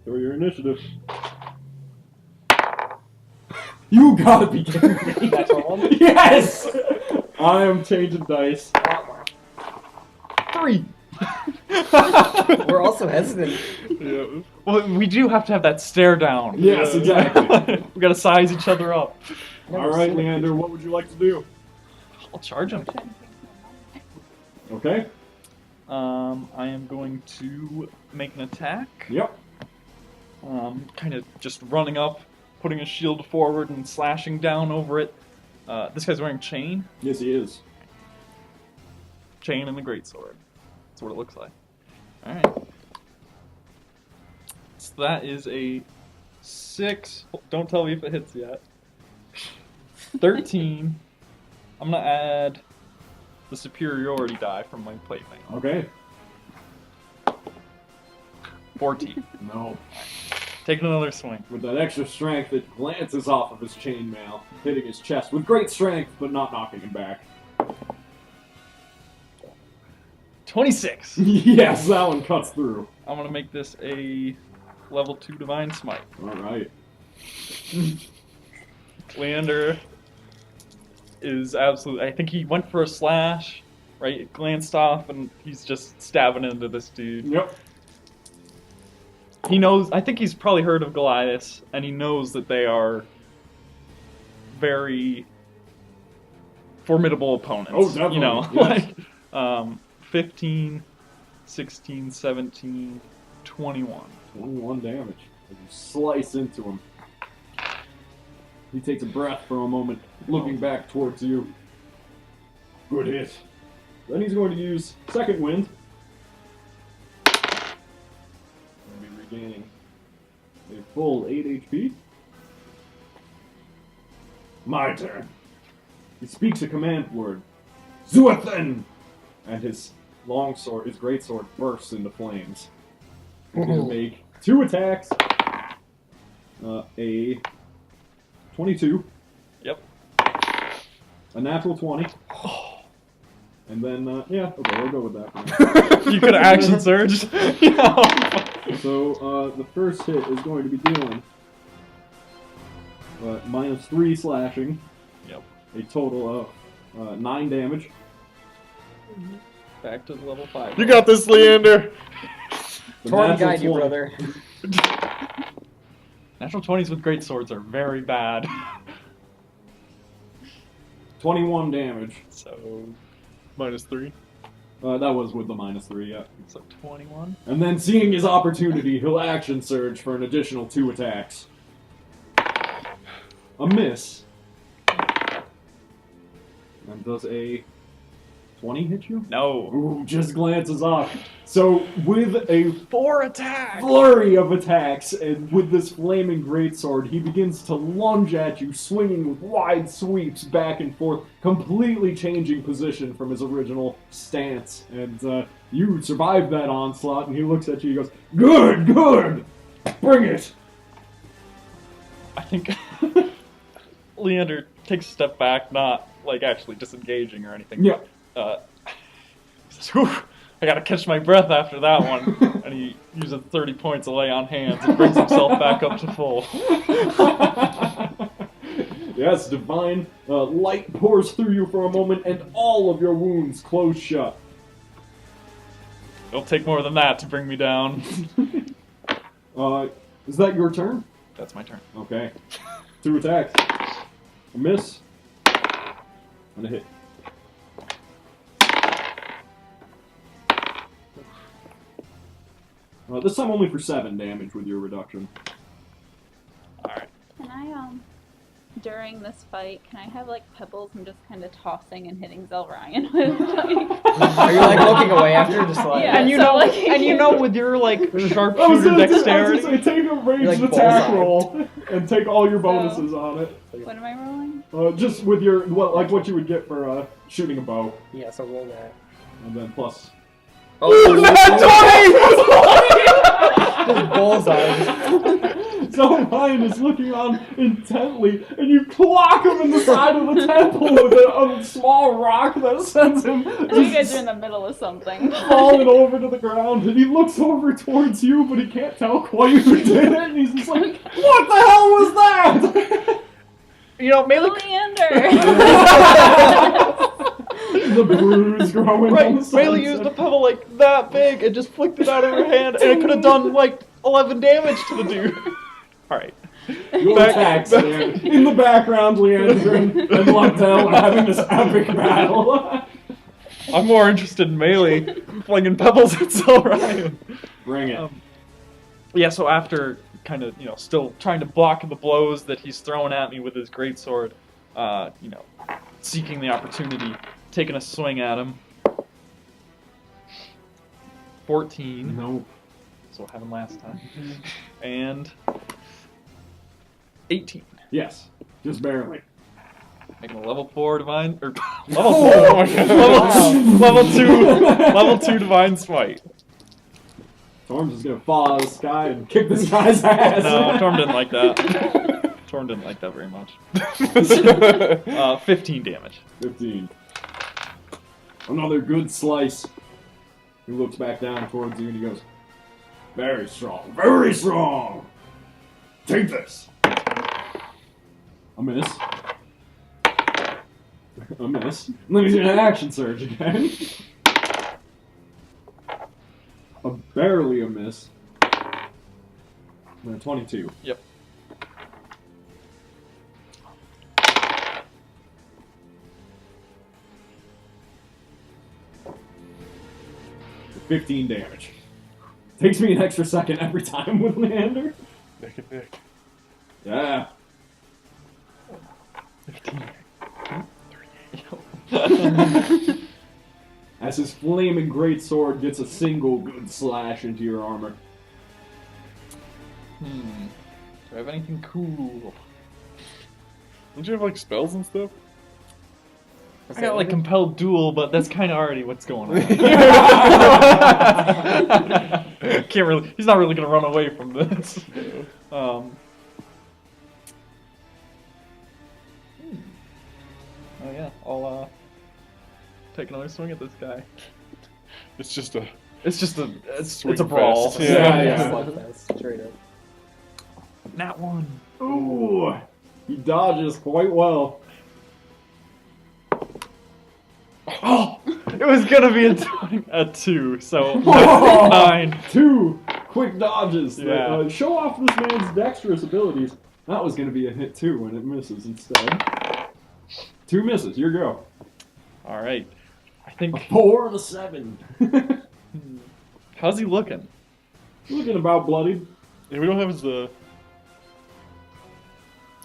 Throw your initiative. You gotta be kidding me. That's all? Yes! I am changing dice. 3! We're also hesitant. Yeah. Well, we do have to have that stare down. Yes, exactly. We gotta size each other up. All right, Leander, what would you like to do? I'll charge him. Okay. I am going to make an attack. Yep. Kind of just running up, putting his shield forward and slashing down over it. This guy's wearing chain. Yes, he is. Chain and the greatsword. That's what it looks like. Alright. So that is a 6. Don't tell me if it hits yet. 13. I'm gonna add the superiority die from my plate thing. Okay. 14. No. Taking another swing. With that extra strength, it glances off of his chainmail, hitting his chest with great strength, but not knocking him back. 26. Yes, that one cuts through. I'm gonna make this a level 2 divine smite. Alright. Leander is absolutely. I think he went for a slash, right? It glanced off, and he's just stabbing into this dude. Yep. He knows. I think he's probably heard of Goliath, and he knows that they are very formidable opponents. Oh, definitely. You know, Yes. like 15, 16, 17, 21. 21 damage as you slice into him. He takes a breath for a moment, looking back towards you. Good hit. Then he's going to use Second Wind. Going to be regaining a full 8 HP. My turn. He speaks a command word. Zuathen! And his longsword, his greatsword, bursts into flames. He's going to make 2 attacks. A 22. Yep. A natural 20. And then, yeah, okay, we'll go with that. For now. You could have action surged. So, the first hit is going to be dealing -3 slashing. Yep. A total of 9 damage. Back to level 5. You got this, Leander! The Torn natural guide you, 20. brother. Natural 20s with great swords are very bad. 21 damage. So -3. That was with the -3, yeah. 21. And then, seeing his opportunity, he'll action surge for an additional 2 attacks. A miss. And does a 20 hit you? No. Ooh, just glances off. So, with a 4 attacks. flurry of attacks, and with this flaming greatsword, he begins to lunge at you, swinging with wide sweeps back and forth, completely changing position from his original stance. And you survive that onslaught, and he looks at you and goes, "Good, good! Bring it!" I think Leander takes a step back, not like actually disengaging or anything. Yeah. He says, "Whew, I gotta catch my breath after that one." And he uses 30 points of lay on hands and brings himself back up to full. Yes, divine light pours through you for a moment, and all of your wounds close shut. It'll take more than that to bring me down. Is that your turn? That's my turn. Okay. 2 attacks. A miss. And a hit. This time only for 7 damage with your reduction. Alright. Can I, during this fight, can I have, like, pebbles I'm just kind of tossing and hitting Zelryan with? Are you like looking away after, just like? Yeah. And you So, know, like, and you know, with your like I was sharpshooter gonna dexterity, say, take a ranged Like attack bullseye. roll and take all your bonuses on it. What am I rolling? Just with your what you would get for shooting a bow, Yeah, so roll that. and then plus. Just bullseye. So Ryan is looking on intently, and you clock him in the side of the temple with a small rock that sends him I know you guys are in the middle of something. falling over to the ground. And he looks over towards you, but he can't tell quite who did it. And he's just like, "What the hell was that?" you know, Melee. Leander! The bruise growing on Right, the side. Melee used a pebble like that big and just flicked it out of her hand, and it could have done like 11 damage to the dude. Alright. Your attacks, man. In the background, Leander and Lundell are having this epic battle. I'm more interested in Melee flinging pebbles at Ryan. Bring it. yeah, so after kind of, still trying to block the blows that he's throwing at me with his greatsword, seeking the opportunity, taking a swing at him. 14. No. So what happened last time. And 18. Yes. Just barely. Making a level 4 divine, or level 2 divine smite. Storm's just gonna fall out of the sky and kick this guy's ass. No, Torm didn't like that. Torm didn't like that very much. 15 damage. 15. Another good slice. He looks back down towards you and he goes, very strong, very strong. Take this. A miss. A miss. Let me do an action surge again. Barely a miss. And a 22. Yep. 15 damage. Takes me an extra second every time with Leander. Neck and neck. Yeah. 15. As his flaming greatsword gets a single good slash into your armor. Do I have anything cool? Don't you have like spells and stuff? I got like compelled duel, but that's kind of already what's going on. Can't really. He's not really gonna run away from this. Oh yeah, I'll take another swing at this guy. It's just a. It's a Swing brawl. fest. Yeah. Slugfest, straight up. Nat 1. Ooh. He dodges quite well. Oh, it was gonna be a 2, so 9. 2 quick dodges. Yeah. That, show off this man's dexterous abilities. That was going to be a hit too, and it misses instead. 2 misses. Your go. All right, I think. A 4 and a 7. How's he looking? Looking about bloodied. Yeah, we don't have his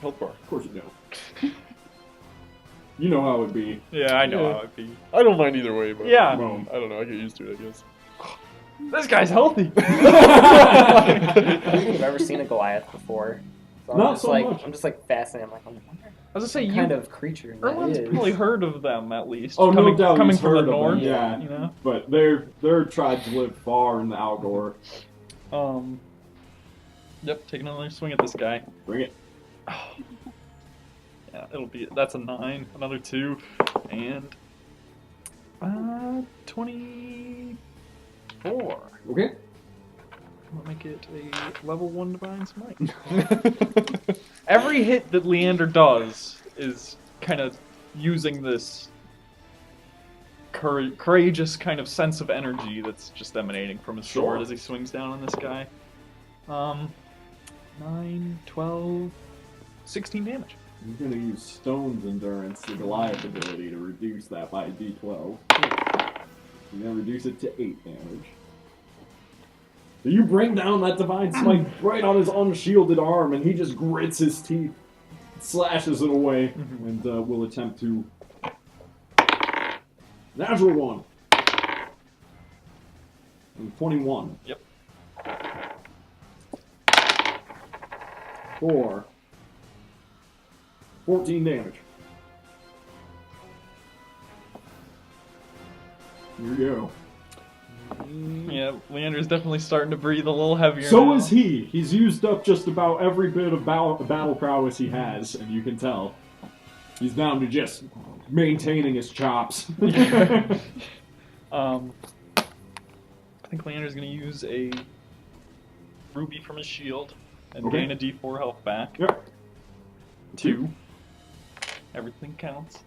health bar. Of course you don't. You know how it would be. Yeah, I know Yeah. how it'd be. I don't mind either way, but Yeah. Boom. I don't know. I get used to it, I guess. This guy's healthy. I don't think I've ever seen a Goliath before. So Not so like, much. I'm just like fascinated. I'm like, I wonder I was gonna say, what kind of creature that Erwin's is. probably heard of them at least. Oh, coming, no doubt coming he's from heard the of them, north. yeah. You know. But their tribes live far in the Algor. Yep. Take another swing at this guy. Bring it. Yeah, that's a 9, another 2, and 24. Okay. I'll make it a level 1 divine smite. Every hit that Leander does is kind of using this courageous kind of sense of energy that's just emanating from his sword as he swings down on this guy. 9, 12, 16 damage. I'm going to use Stone's Endurance, the Goliath ability, to reduce that by a d12. And then reduce it to 8 damage. So you bring down that Divine Smite right on his unshielded arm, and he just grits his teeth, slashes it away, and will attempt to... Natural 1. And 21. Yep. 4. 14 damage. Here we go. Yeah, Leander's definitely starting to breathe a little heavier So now. is he. He's used up just about every bit of battle prowess he has, and you can tell. He's down to just maintaining his chops. I think Leander's going to use a ruby from his shield and Okay. gain a d4 health back. Yep. 2. Everything counts.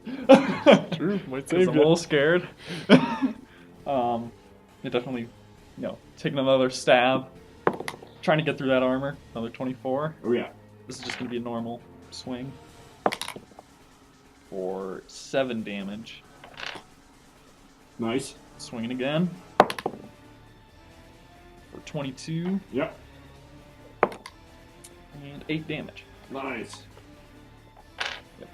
True, might 'Cause save I'm a you. little scared. It definitely, taking another stab, trying to get through that armor. Another 24. Oh yeah. This is just going to be a normal swing for 7 damage. Nice. Swinging again for 22. Yep. and 8 damage. Nice.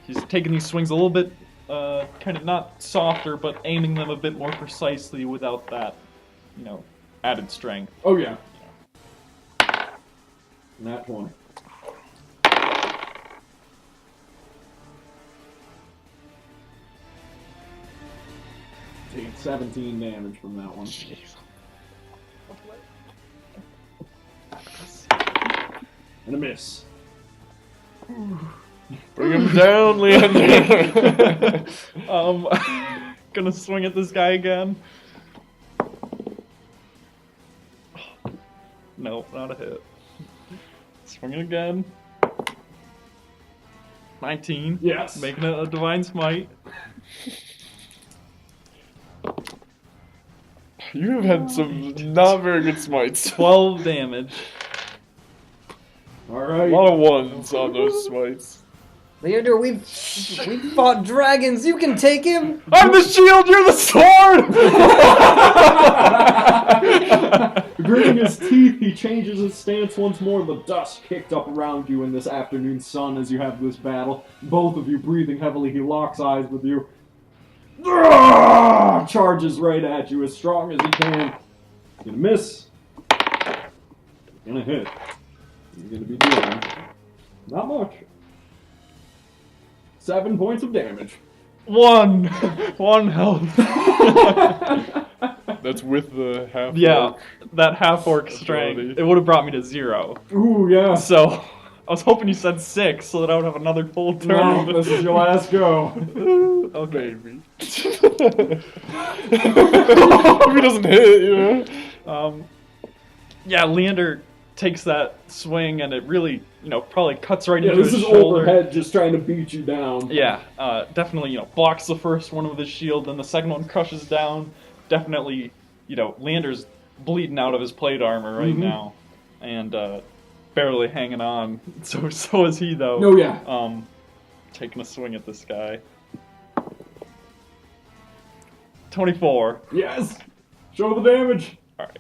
He's taking these swings a little bit, kind of not softer, but aiming them a bit more precisely without that, added strength. Oh, yeah. Nat 20. Take 17 damage from that one. Jeez. And a miss. Bring him down, Leander. Gonna swing at this guy again. No, not a hit. Swinging again. 19. Yes. Making it a divine smite. You have had some not very good smites. 12 damage. All A right. lot of ones on those smites. Leander, we've fought dragons. You can take him. I'm the shield, you're the sword! Gritting his teeth, he changes his stance once more. The dust kicked up around you in this afternoon sun as you have this battle. Both of you breathing heavily. He locks eyes with you. Charges right at you as strong as he can. Gonna miss. Gonna hit. He's gonna be doing not much. 7 points of damage. One health. That's with the half. Yeah, that half orc Ability. strength. It would have brought me to 0. Ooh, yeah. So, I was hoping you said 6 so that I would have another full turn. No, this is your last go. Okay. Maybe. If he doesn't hit, Yeah, Leander takes that swing and it really, probably cuts right Yeah, into this his is shoulder. overhead just trying to beat you down. Yeah, definitely, blocks the first one with his shield, then the second one crushes down. Definitely, Leander's bleeding out of his plate armor right now, and barely hanging on. So is he though. Oh, yeah. Taking a swing at this guy. 24. Yes! Show the damage! All right,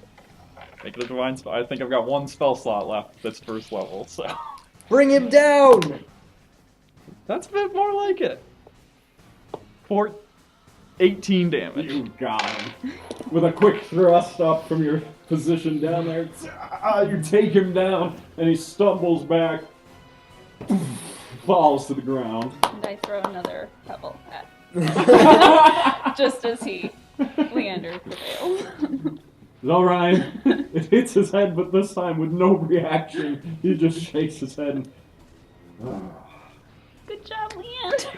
make it a divine spell. I think I've got 1 spell slot left. That's first level, so Bring him down. that's a bit more like it. 18 damage. You got him. With a quick thrust up from your position down there, you take him down, and he stumbles back, falls to the ground. And I throw another pebble at just as Leander prevails. All right. It hits his head, but this time with no reaction. He just shakes his head. And, Good job, Leander.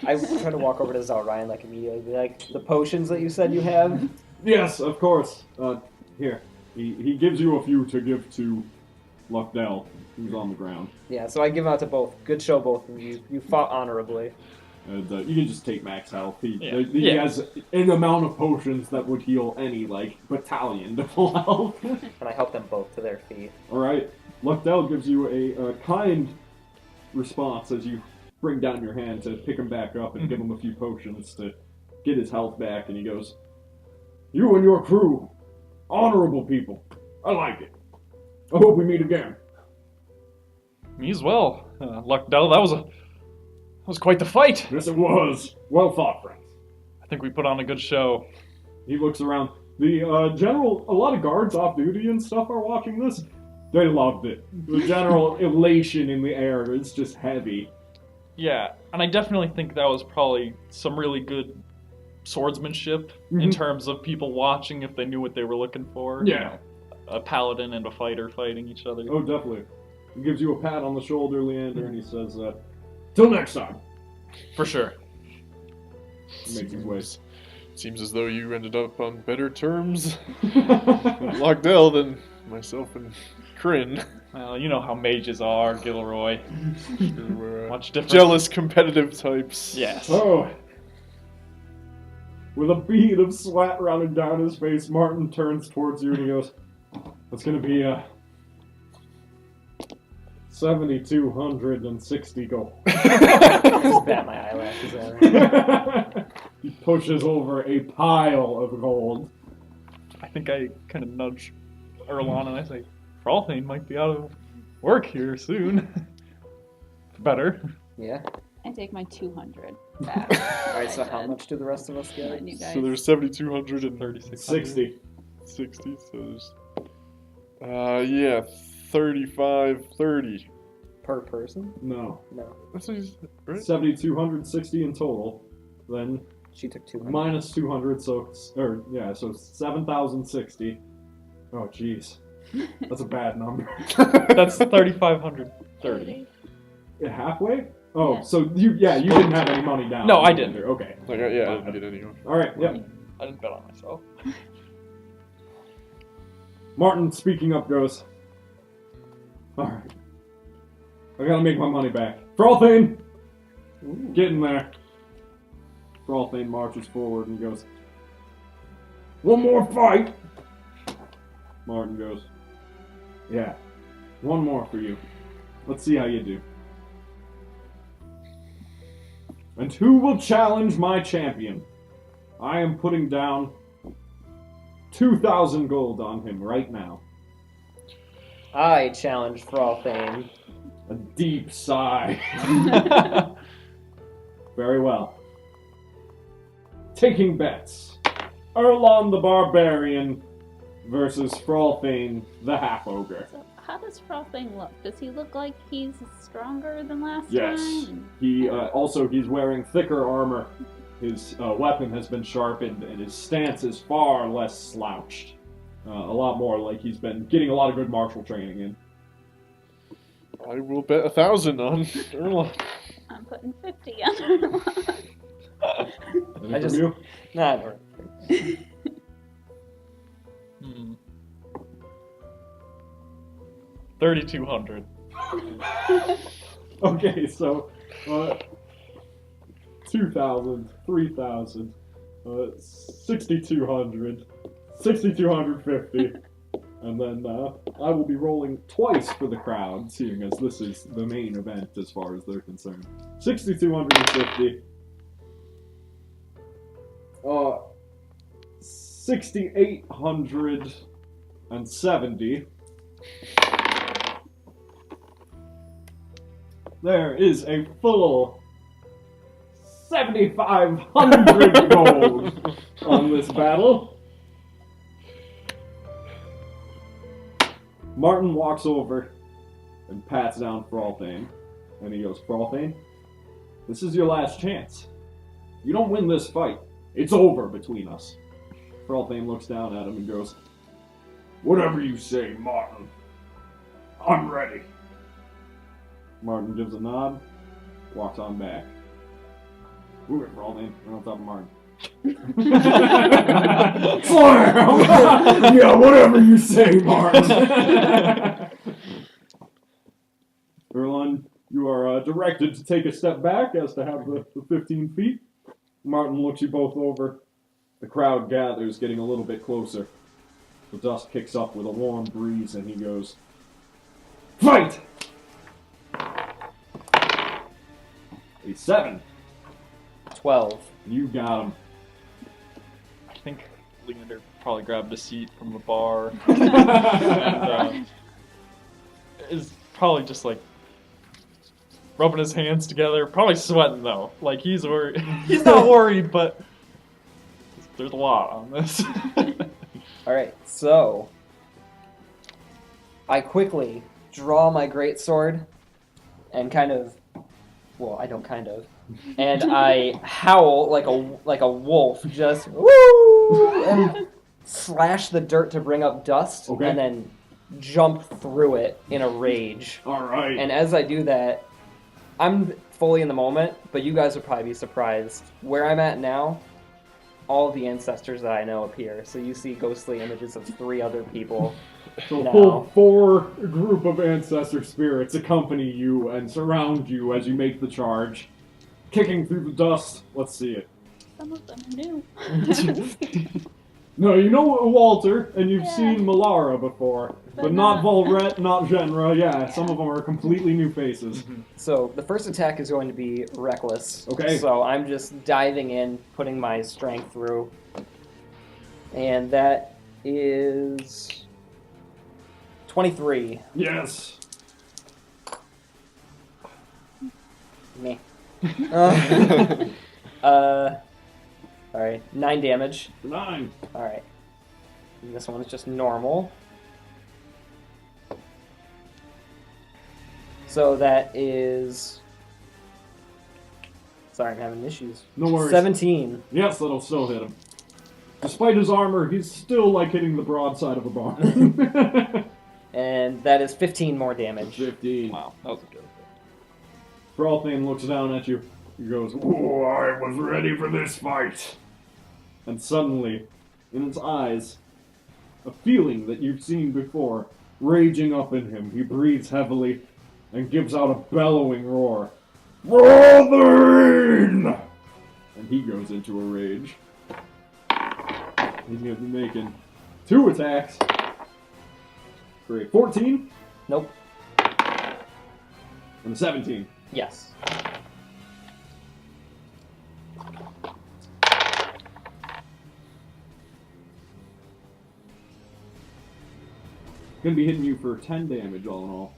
I try to walk over to Zalryan immediately. Be like, the potions that you said you have. Yes, of course. Here. He gives you a few to give to Luckdell, who's on the ground. Yeah, so I give out to both. Good show, both of you. You fought honorably. And you can just take max health. He Yeah. has an amount of potions that would heal any, battalion to full health. And I help them both to their feet. Alright. Luckdell gives you a kind response as you bring down your hand to pick him back up and give him a few potions to get his health back. And he goes, "You and your crew, honorable people. I like it. I hope we meet again." Me as well. Luckdell, that was quite the fight. Yes, it was. Well fought, friends. I think we put on a good show. He looks around. The general, a lot of guards off duty and stuff are watching this. They loved it. The general elation in the air is just heavy. Yeah, and I definitely think that was probably some really good swordsmanship in terms of people watching if they knew what they were looking for. Yeah. A paladin and a fighter fighting each other. Oh, definitely. He gives you a pat on the shoulder, Leander, and he says, "Till next time." For sure. He makes his way. Seems as though you ended up on better terms with Lockdell than myself and Kryn. Well, you know how mages are, Gilroy. We're Much different. jealous, competitive types. Yes. Oh. With a bead of sweat running down his face, Martin turns towards you and he goes, "That's gonna be 7,260 gold." Just bat my eyelashes at her. He pushes over a pile of gold. I think I kind of nudge Erlon and I say, Frolthane might be out of work here soon. Better. Yeah. I take my 200 back. Alright, so how much do the rest of us get? Let you guys- So there's 7,200 and 60. 60, so there's... yeah, 35, 30. Per person? No. No. That's what you said, right? 7,260 in total. Then She took 200. minus 200, so 7,060. Oh, jeez. That's a bad number. That's 3,530. Yeah, halfway? Oh, Yeah. so you didn't have any money down. No, I didn't. Okay. Like, yeah, I didn't get any. All right. Yep. I didn't bet on myself. Martin, speaking up, goes. All right. I gotta make my money back. Frolthane, get in there. Frolthane marches forward and goes. One more fight. Martin goes. Yeah. One more for you. Let's see how you do. And who will challenge my champion? I am putting down 2,000 gold on him right now. I challenge Frolthane. A deep sigh. Very well. Taking bets. Erlon the Barbarian versus Frolthane the Half-Ogre. So how does Frolthane look? Does he look like he's stronger than last Yes. time? He he's wearing thicker armor. His weapon has been sharpened, and his stance is far less slouched. A lot more like he's been getting a lot of good martial training in. I will bet 1,000 on Erlon. I'm putting 50 on Anything I just- from you? Nah, I don't. 3,200. Okay, so 2,000, 3,000, 6,200, 6,250, and then I will be rolling twice for the crowd, seeing as this is the main event as far as they're concerned. 6,250, 6,870. There is a full 7,500 gold on this battle. Martin walks over and pats down Frolthane, and he goes, Frolthane, this is your last chance. You don't win this fight, it's over between us. Frolthane looks down at him and goes, whatever you say, Martin. I'm ready. Martin gives a nod, walks on back. Move it, Frolthane. We're on top of Martin. Slam! Yeah, whatever you say, Martin. Erlon, you are directed to take a step back as to have the 15 feet. Martin looks you both over. The crowd gathers, getting a little bit closer. The dust kicks up with a warm breeze, and he goes, fight! A 7. 12. You got him. I think Leander probably grabbed a seat from the bar and is probably just like rubbing his hands together, probably sweating though. Like he's worried. He's not worried, but there's a lot on this. Alright, so I quickly draw my greatsword and I don't and I howl like a wolf, just woo, and slash the dirt to bring up dust, Okay. and then jump through it in a rage. All right. And as I do that, I'm fully in the moment, but you guys would probably be surprised. Where I'm at now, all of the ancestors that I know appear. So you see ghostly images of 3 other people. So a No. full 4 group of ancestor spirits accompany you and surround you as you make the charge. Kicking through the dust. Let's see it. Some of them are new. No, you know Walter, and you've Yeah. seen Malara before, but not Volret, not Genra. Yeah, some of them are completely new faces. So the first attack is going to be reckless. Okay. So I'm just diving in, putting my strength through. And that is 23. Yes. Meh. Alright, 9 damage. 9. Alright. And this one's just normal. So that is... Sorry, I'm having issues. No worries. 17. Yes, that'll still hit him. Despite his armor, he's still like hitting the broadside of a barn. And that is 15 more damage. 15. Wow, that was a good. Thralthane looks down at you. He goes, "Oh, I was ready for this fight." And suddenly, in his eyes, a feeling that you've seen before raging up in him. He breathes heavily and gives out a bellowing roar. "Brotherine!" And he goes into a rage. He's going to be making 2 attacks. Great. 14 Nope. and a 17. Yes. Gonna be hitting you for 10 damage all in all.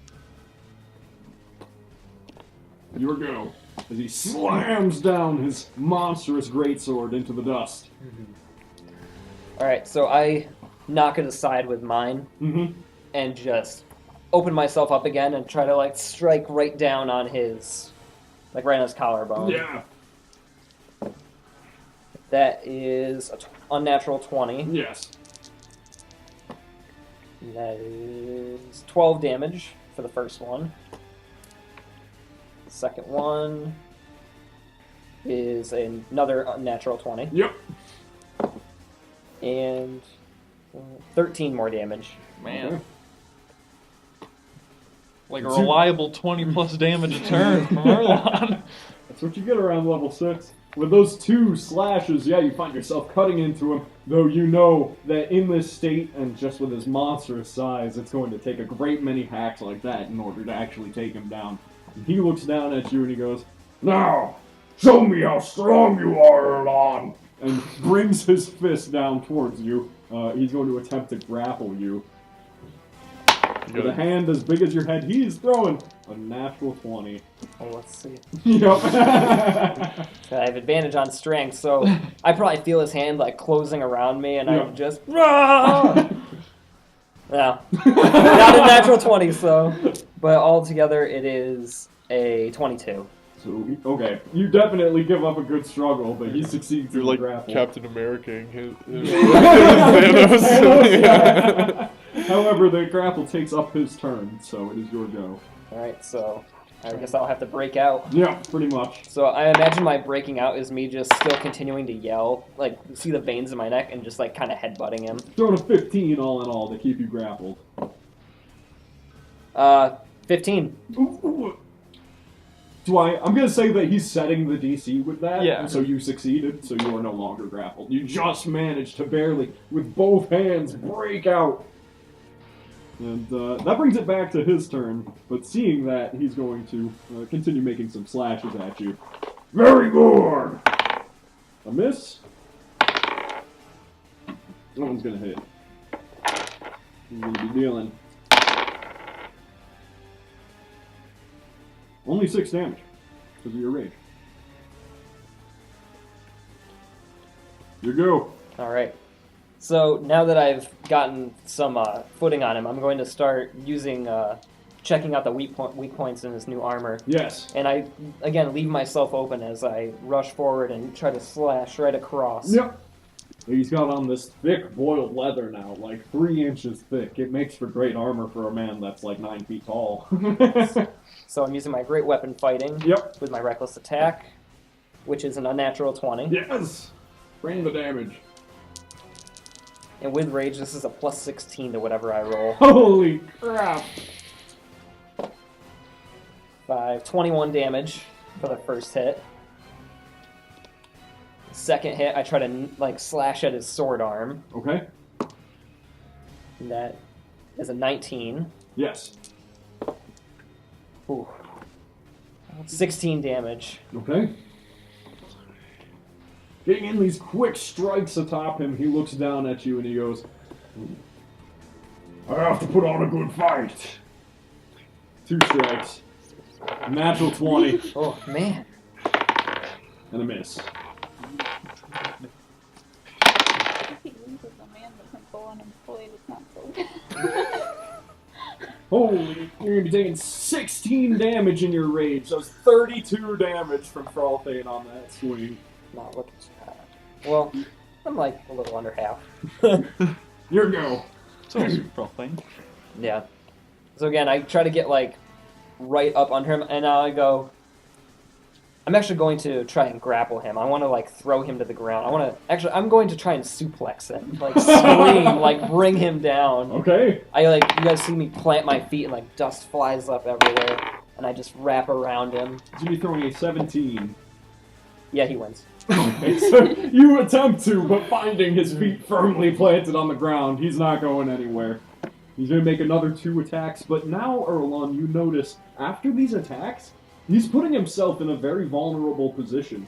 Your go. As he slams down his monstrous greatsword into the dust. Alright, so I knock it aside with mine Mm-hmm. and just open myself up again and try to, like, strike right down on his... Like, right on his collarbone. Yeah. That is an unnatural 20. Yes. And that is 12 damage for the first one. The second one is another unnatural 20. Yep. And 13 more damage. Man. Okay. Like a reliable 20 plus damage a turn from Erlon. That's what you get around level 6. With those 2 slashes, yeah, you find yourself cutting into him, though you know that in this state, and just with his monstrous size, it's going to take a great many hacks like that in order to actually take him down. And he looks down at you and he goes, "Now, show me how strong you are, Erlon!" And brings his fist down towards you. He's going to attempt to grapple you. With a hand as big as your head, he's throwing a natural 20. Oh, let's see. Yep. I have advantage on strength, so I probably feel his hand like closing around me, and I would just. No, not a natural 20. So, but altogether it is a 22. So, okay, you definitely give up a good struggle, but he succeeds You're in like the grapple. Captain America. Thanos. However, the grapple takes up his turn, so it is your go. Alright, so I guess I'll have to break out. Yeah, pretty much. So I imagine my breaking out is me just still continuing to yell, like see the veins in my neck, and just like kind of headbutting him. Throwing a 15 all in all to keep you grappled. 15. Ooh. I'm gonna say that he's setting the DC with that, Yeah. so you succeeded, so you are no longer grappled. You just managed to barely, with both hands, break out. And that brings it back to his turn, but seeing that, he's going to continue making some slashes at you. Very good! A miss. That one's gonna hit. He's gonna be dealing only 6 damage because of your rage. You go. Alright. So now that I've gotten some footing on him, I'm going to start using, checking out the weak points in his new armor. Yes. And I, again, leave myself open as I rush forward and try to slash right across. Yep. He's got on this thick boiled leather now, like 3 inches thick. It makes for great armor for a man that's like 9 feet tall. So I'm using my great weapon fighting with my reckless attack, which is an unnatural 20. Yes! Bring the damage. And with rage, this is a plus 16 to whatever I roll. Holy crap! 21 damage for the first hit. Second hit, I try to like slash at his sword arm. Okay. And that is a 19. Yes. Ooh. 16 damage. Okay. Getting in these quick strikes atop him, he looks down at you and he goes, I have to put on a good fight. 2 strikes. Natural 20 Oh, man. and a miss. If he loses a man doesn't go unemployed, it's not so good. Holy, you're gonna be taking 16 damage in your rage. That was 32 damage from Frolthane on that swing. Not looking so hot. Well, I'm like a little under half. Your go. So Profane. Yeah. So again, I try to get like right up under him, and now I go. I'm actually going to try and grapple him. I want to like throw him to the ground. I'm going to try and suplex him, like scream, like bring him down. Okay. You guys see me plant my feet and like dust flies up everywhere, and I just wrap around him. He's gonna be throwing a 17. Yeah, he wins. Okay, so you attempt to, but finding his feet firmly planted on the ground, he's not going anywhere. He's gonna make another 2 attacks, but now, Erlon, you notice, after these attacks, he's putting himself in a very vulnerable position.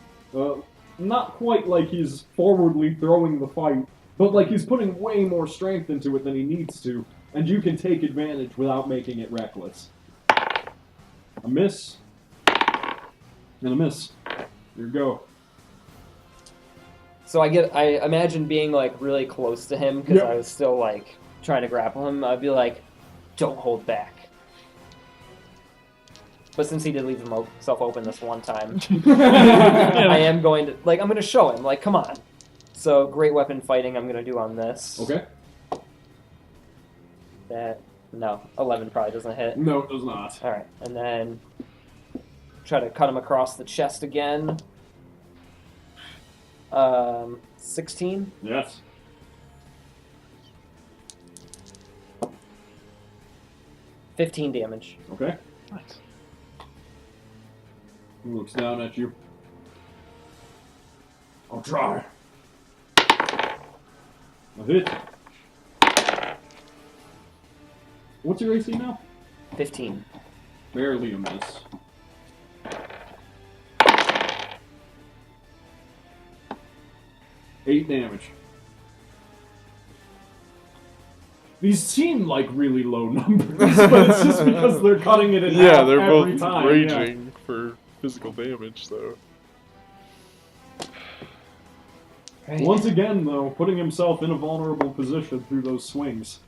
Not quite like he's forwardly throwing the fight, but like he's putting way more strength into it than he needs to, and you can take advantage without making it reckless. A miss. And a miss. Here you go. So I imagine being like really close to him because Yep. I was still like trying to grapple him. I'd be like, "Don't hold back." But since he did leave himself open this one time, I am going to I'm going to show him like, come on. So great weapon fighting. I'm going to do on this. Okay. No, 11 probably doesn't hit. No, it does not. All right, and then try to cut him across the chest again. 16. Yes. $15 damage. Okay. Nice. He looks down at you. I'll try. A hit. What's your AC now? 15. Barely a miss. Eight damage. These seem like really low numbers, but it's just because they're cutting it in Yeah, half they're every both time. raging for physical damage, so. Right. Once again, though, putting himself in a vulnerable position through those swings.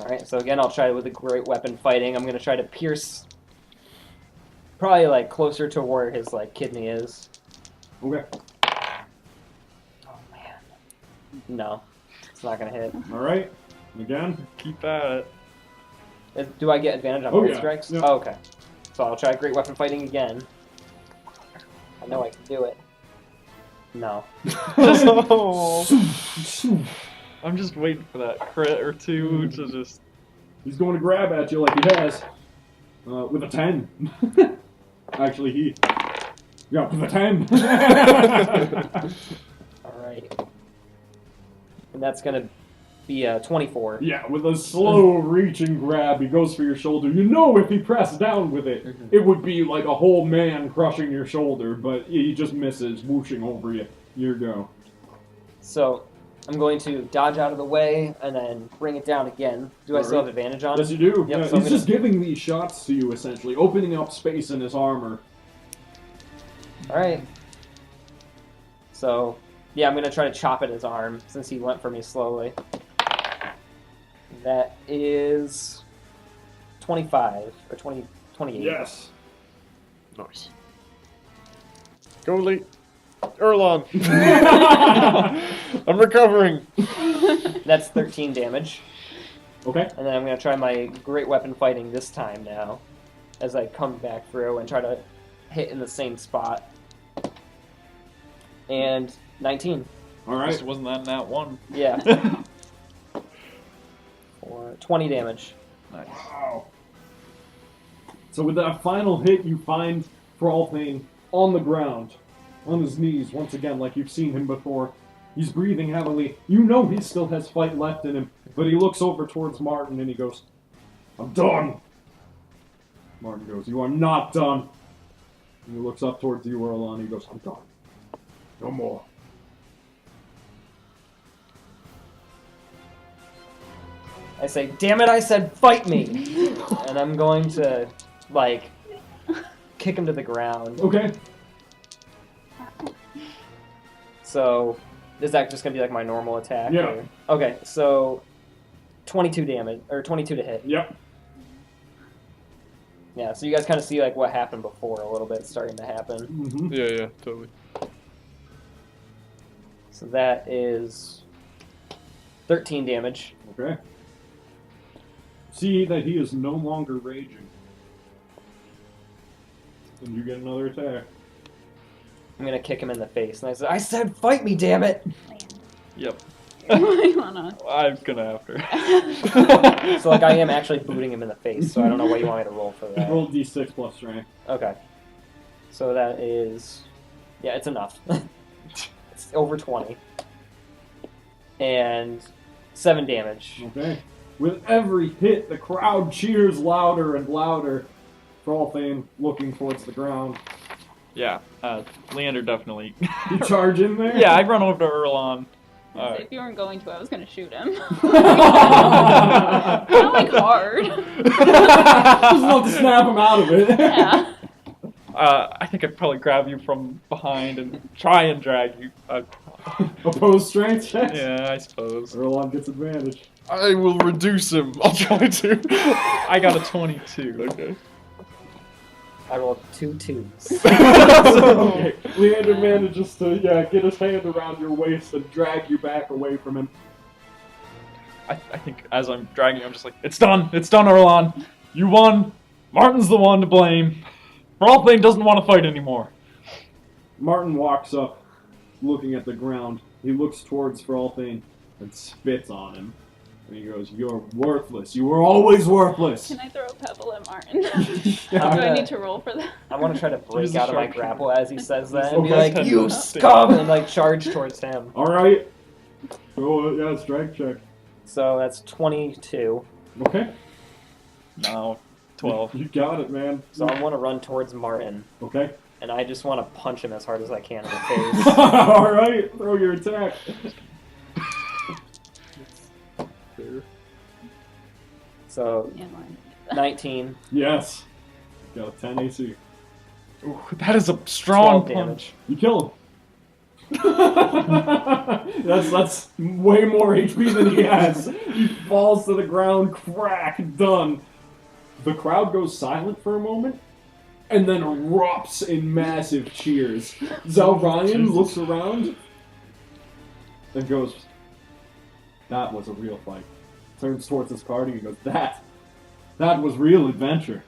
All right, so again, I'll try with a great weapon fighting. I'm going to try to pierce probably like closer to where his like kidney is. Okay. Oh man. No. It's not going to hit. All right. Again. Keep at it. Do I get advantage on Oh, both yeah. strikes? Yeah. Oh, okay. So I'll try great weapon fighting again. I know I can do it. No. Oh. I'm just waiting for that crit or two to just. He's going to grab at you like he has. With a 10. Actually, yeah, with a 10. Alright. And that's going to be a 24. Yeah, with a slow reaching grab, he goes for your shoulder. You know if he pressed down with it, it would be like a whole man crushing your shoulder, but he just misses, whooshing over you. Here you go. So I'm going to dodge out of the way and then bring it down again. Do I still have advantage on it? Yes, you do. Yep, Yeah, so he's I'm just giving these shots to you, essentially, opening up space in his armor. Alright. So, yeah, I'm going to try to chop at his arm since he went for me slowly. That is 25 or 28. Yes. Nice. Go late. Erlon! I'm recovering! That's 13 damage. Okay. And then I'm going to try my great weapon fighting this time now as I come back through and try to hit in the same spot. And 19. All Just right. wasn't that nat one. Yeah. For 20 damage. Nice. Wow. So with that final hit, you find Frolthane on the ground, on his knees, once again, like you've seen him before. He's breathing heavily. You know he still has fight left in him, but he looks over towards Martin and he goes, "I'm done." Martin goes, "You are not done." And he looks up towards you, Erlon, and he goes, "I'm done. No more." I say, damn it, I said fight me! And I'm going to, like, kick him to the ground. Okay. So, is that just going to be like my normal attack? Yeah. Or? Okay, so 22 damage, or 22 to hit. Yep. Yeah, so you guys kind of see like what happened before a little bit starting to happen. Mm-hmm. Yeah, totally. So that is 13 damage. Okay. See that he is no longer raging. And you get another attack. I'm going to kick him in the face. And I said fight me, damn it! Yep. You wanna? I'm gonna have to. So like I am actually booting him in the face, so I don't know what you want me to roll for that. Roll d6 plus strength. Okay. So that is... Yeah, it's enough. It's over 20. And 7 damage. Okay. With every hit, the crowd cheers louder and louder. Frolfane looking towards the ground. Yeah, Leander definitely. You charge in there? Yeah, I run over to Erlon. If you weren't going to, I was going to shoot him. Not like hard. Just love to snap him out of it. Yeah. I think I'd probably grab you from behind and try and drag you. Opposed strength checks? Yeah, I suppose. Erlon gets advantage. I will reduce him. I'll try to. I got a 22. Okay. I rolled 2 2s. Okay. Leander manages to get his hand around your waist and drag you back away from him. I think as I'm dragging, I'm just like, it's done, Erlon. You won. Martin's the one to blame. Frolfane doesn't want to fight anymore. Martin walks up, looking at the ground. He looks towards Frolfane and spits on him. And he goes, "You're worthless. You were always worthless." Can I throw a pebble at Martin? Yeah. Do I need to roll for that? I want to try to break Use the out of my sharpshooter. grapple as he says that and be Okay. like, you scum! And like charge towards him. Alright. Roll a strength check. So that's 22. Okay. No, 12. You got it, man. So I want to run towards Martin. Okay. And I just want to punch him as hard as I can in the face. Alright, throw your attack. So, Yeah, Martin. 19. Yes. Got a 10 AC. Ooh, that is a strong 12 punch. damage. You kill him. that's way more HP than he has. He falls to the ground, crack, done. The crowd goes silent for a moment, and then erupts in massive cheers. Zelryan looks around and goes, "That was a real fight." Turns towards his party and goes, That was real adventure.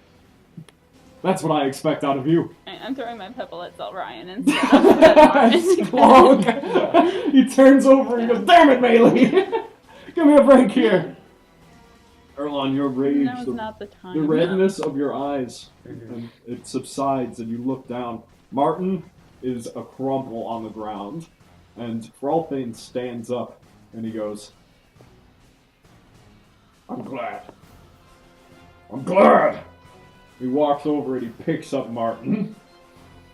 That's what I expect out of you." I'm throwing my pebble at Zelryan instead of at Martin. Splunk. He turns over and goes, "Damn it, Melee! Give me a break here." Erlon, your rage, That was not the time. the redness of your eyes, and it subsides, and you look down. Martin is a crumple on the ground, and Frolfane stands up, and he goes, I'm glad. He walks over and he picks up Martin,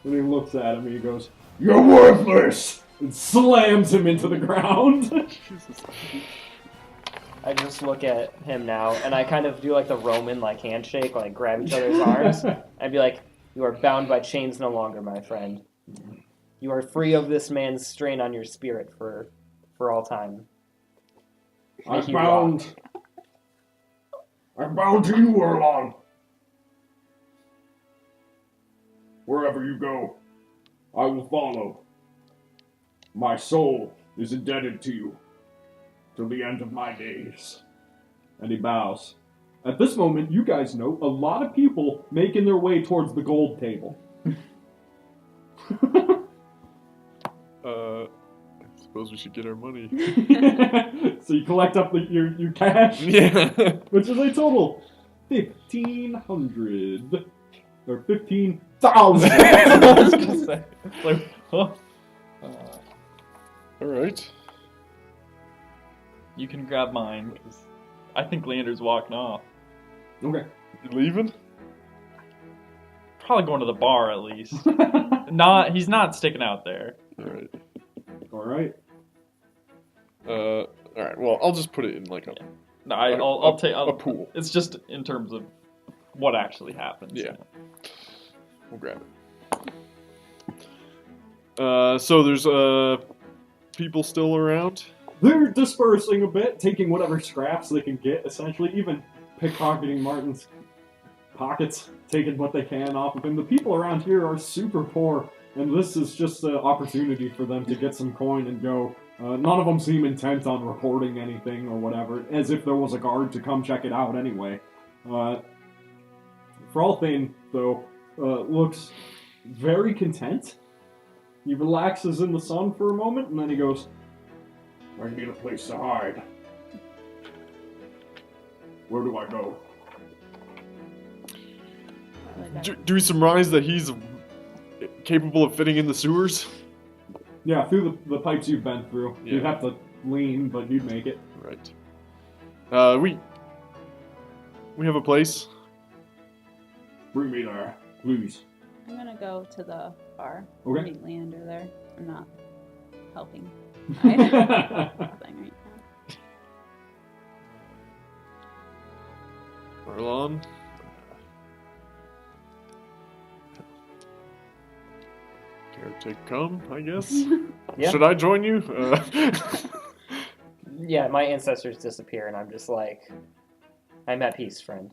and he looks at him and he goes, "You're worthless!" and slams him into the ground. Jesus. I just look at him now, and I kind of do like the Roman like handshake, like grab each other's arms. I'd be like, "You are bound by chains no longer, my friend. You are free of this man's strain on your spirit for all time." I'm bound to you, Erlon. Wherever you go, I will follow. My soul is indebted to you till the end of my days. And he bows. At this moment, you guys know a lot of people making their way towards the gold table. I suppose we should get our money. So you collect up your cash, Yeah. which is a total 1,500 or 15,000. I was gonna say, like, huh? Alright. You can grab mine, 'cause I think Leander's walking off. Okay. You leaving? Probably going to the bar, at least. He's not sticking out there. Alright. All right. Alright, well, I'll just put it in like a No, I'll take a pool. It's just in terms of what actually happens. Yeah. We'll grab it. So there's people still around? They're dispersing a bit, taking whatever scraps they can get, essentially, even pickpocketing Martin's pockets, taking what they can off of him. The people around here are super poor, and this is just an opportunity for them to get some coin and go. None of them seem intent on reporting anything or whatever, as if there was a guard to come check it out anyway. Fralthane, though, looks very content. He relaxes in the sun for a moment, and then he goes, I need a place to hide. Where do I go? Do we surmise that he's capable of fitting in the sewers? Yeah, through the pipes you've been through. Yeah. You'd have to lean, but you'd make it. Right. We have a place. Bring me there, please. I'm gonna go to the bar. Okay. Meet Leander there. I'm not helping. Nothing right now. Arlon. Care to come, I guess? Yeah. Should I join you? Yeah, my ancestors disappear, and I'm just like, I'm at peace, friend.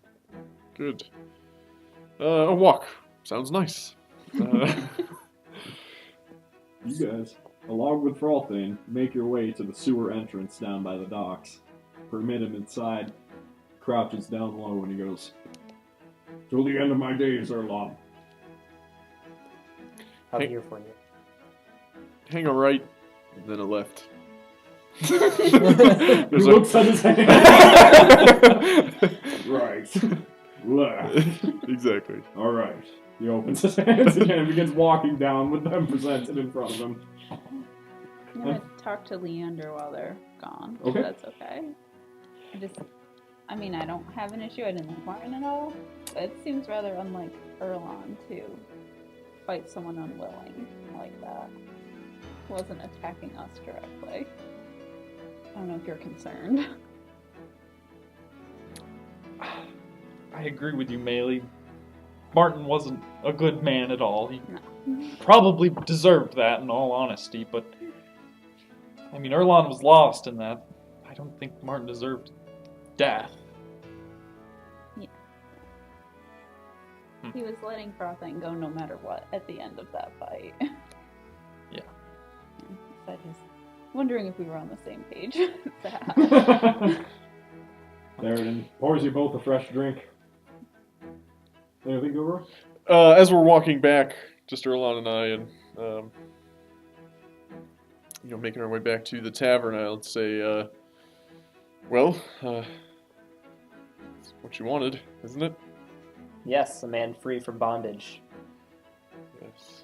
Good. A walk. Sounds nice. You guys, along with Fralthane, make your way to the sewer entrance down by the docks. Permit him inside. Crouches down low and he goes, till the end of my days are long. I'll be Hey. here for you. Hang a right, and then a left. He looks at his hand. Right. Left. Exactly. Alright. He opens his hands again and begins walking down with them presented in front of him. I'm gonna talk to Leander while they're gone. Okay. If that's okay. I mean, I don't have an issue. I didn't like Martin at all. But it seems rather unlike Erlon to fight someone unwilling like that. He wasn't attacking us directly. I don't know if you're concerned. I agree with you, Maylee. Martin wasn't a good man at all. He No. probably deserved that, in all honesty, but I mean, Erlon was lost in that. I don't think Martin deserved death. He was letting Frothan go no matter what at the end of that fight. Yeah. I just wondering if we were on the same page. with that. Darren pours you both a fresh drink. Anything go wrong? As we're walking back, just Erlon and I, and making our way back to the tavern, I'll say, well, it's what you wanted, isn't it? Yes, a man free from bondage. Yes.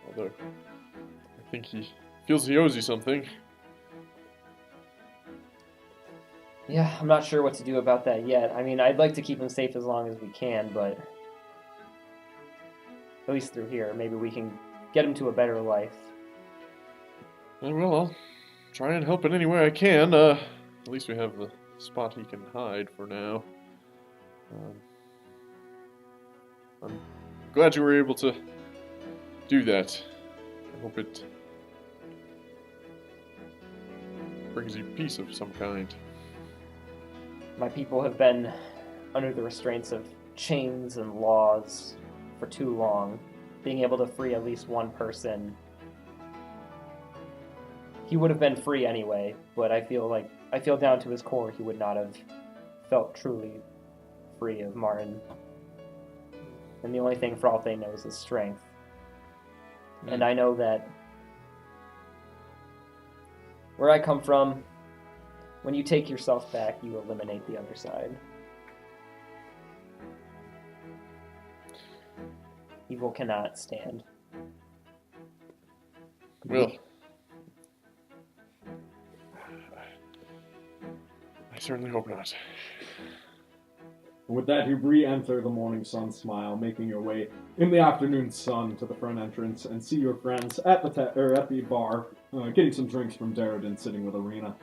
Although, I think he feels he owes you something. Yeah, I'm not sure what to do about that yet. I mean, I'd like to keep him safe as long as we can, but at least through here, maybe we can get him to a better life. Well, I'll try and help in any way I can. At least we have the spot he can hide for now. I'm glad you were able to do that. I hope it brings you peace of some kind. My people have been under the restraints of chains and laws for too long. Being able to free at least one person, he would have been free anyway, but I feel down to his core he would not have felt truly free of Martin. And the only thing Fralthane knows is strength. And I know that where I come from, when you take yourself back, you eliminate the other side. Evil cannot stand. Well, I certainly hope not. With that, you re-enter the morning sun smile, making your way in the afternoon sun to the front entrance and see your friends at the bar, getting some drinks from Darren sitting with Arena.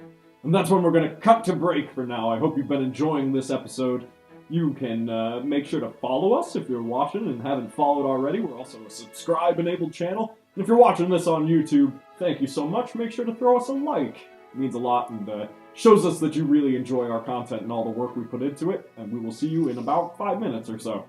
And that's when we're going to cut to break for now. I hope you've been enjoying this episode. You can make sure to follow us if you're watching and haven't followed already. We're also a subscribe-enabled channel. And if you're watching this on YouTube, thank you so much. Make sure to throw us a like. It means a lot and shows us that you really enjoy our content and all the work we put into it. And we will see you in about 5 minutes or so.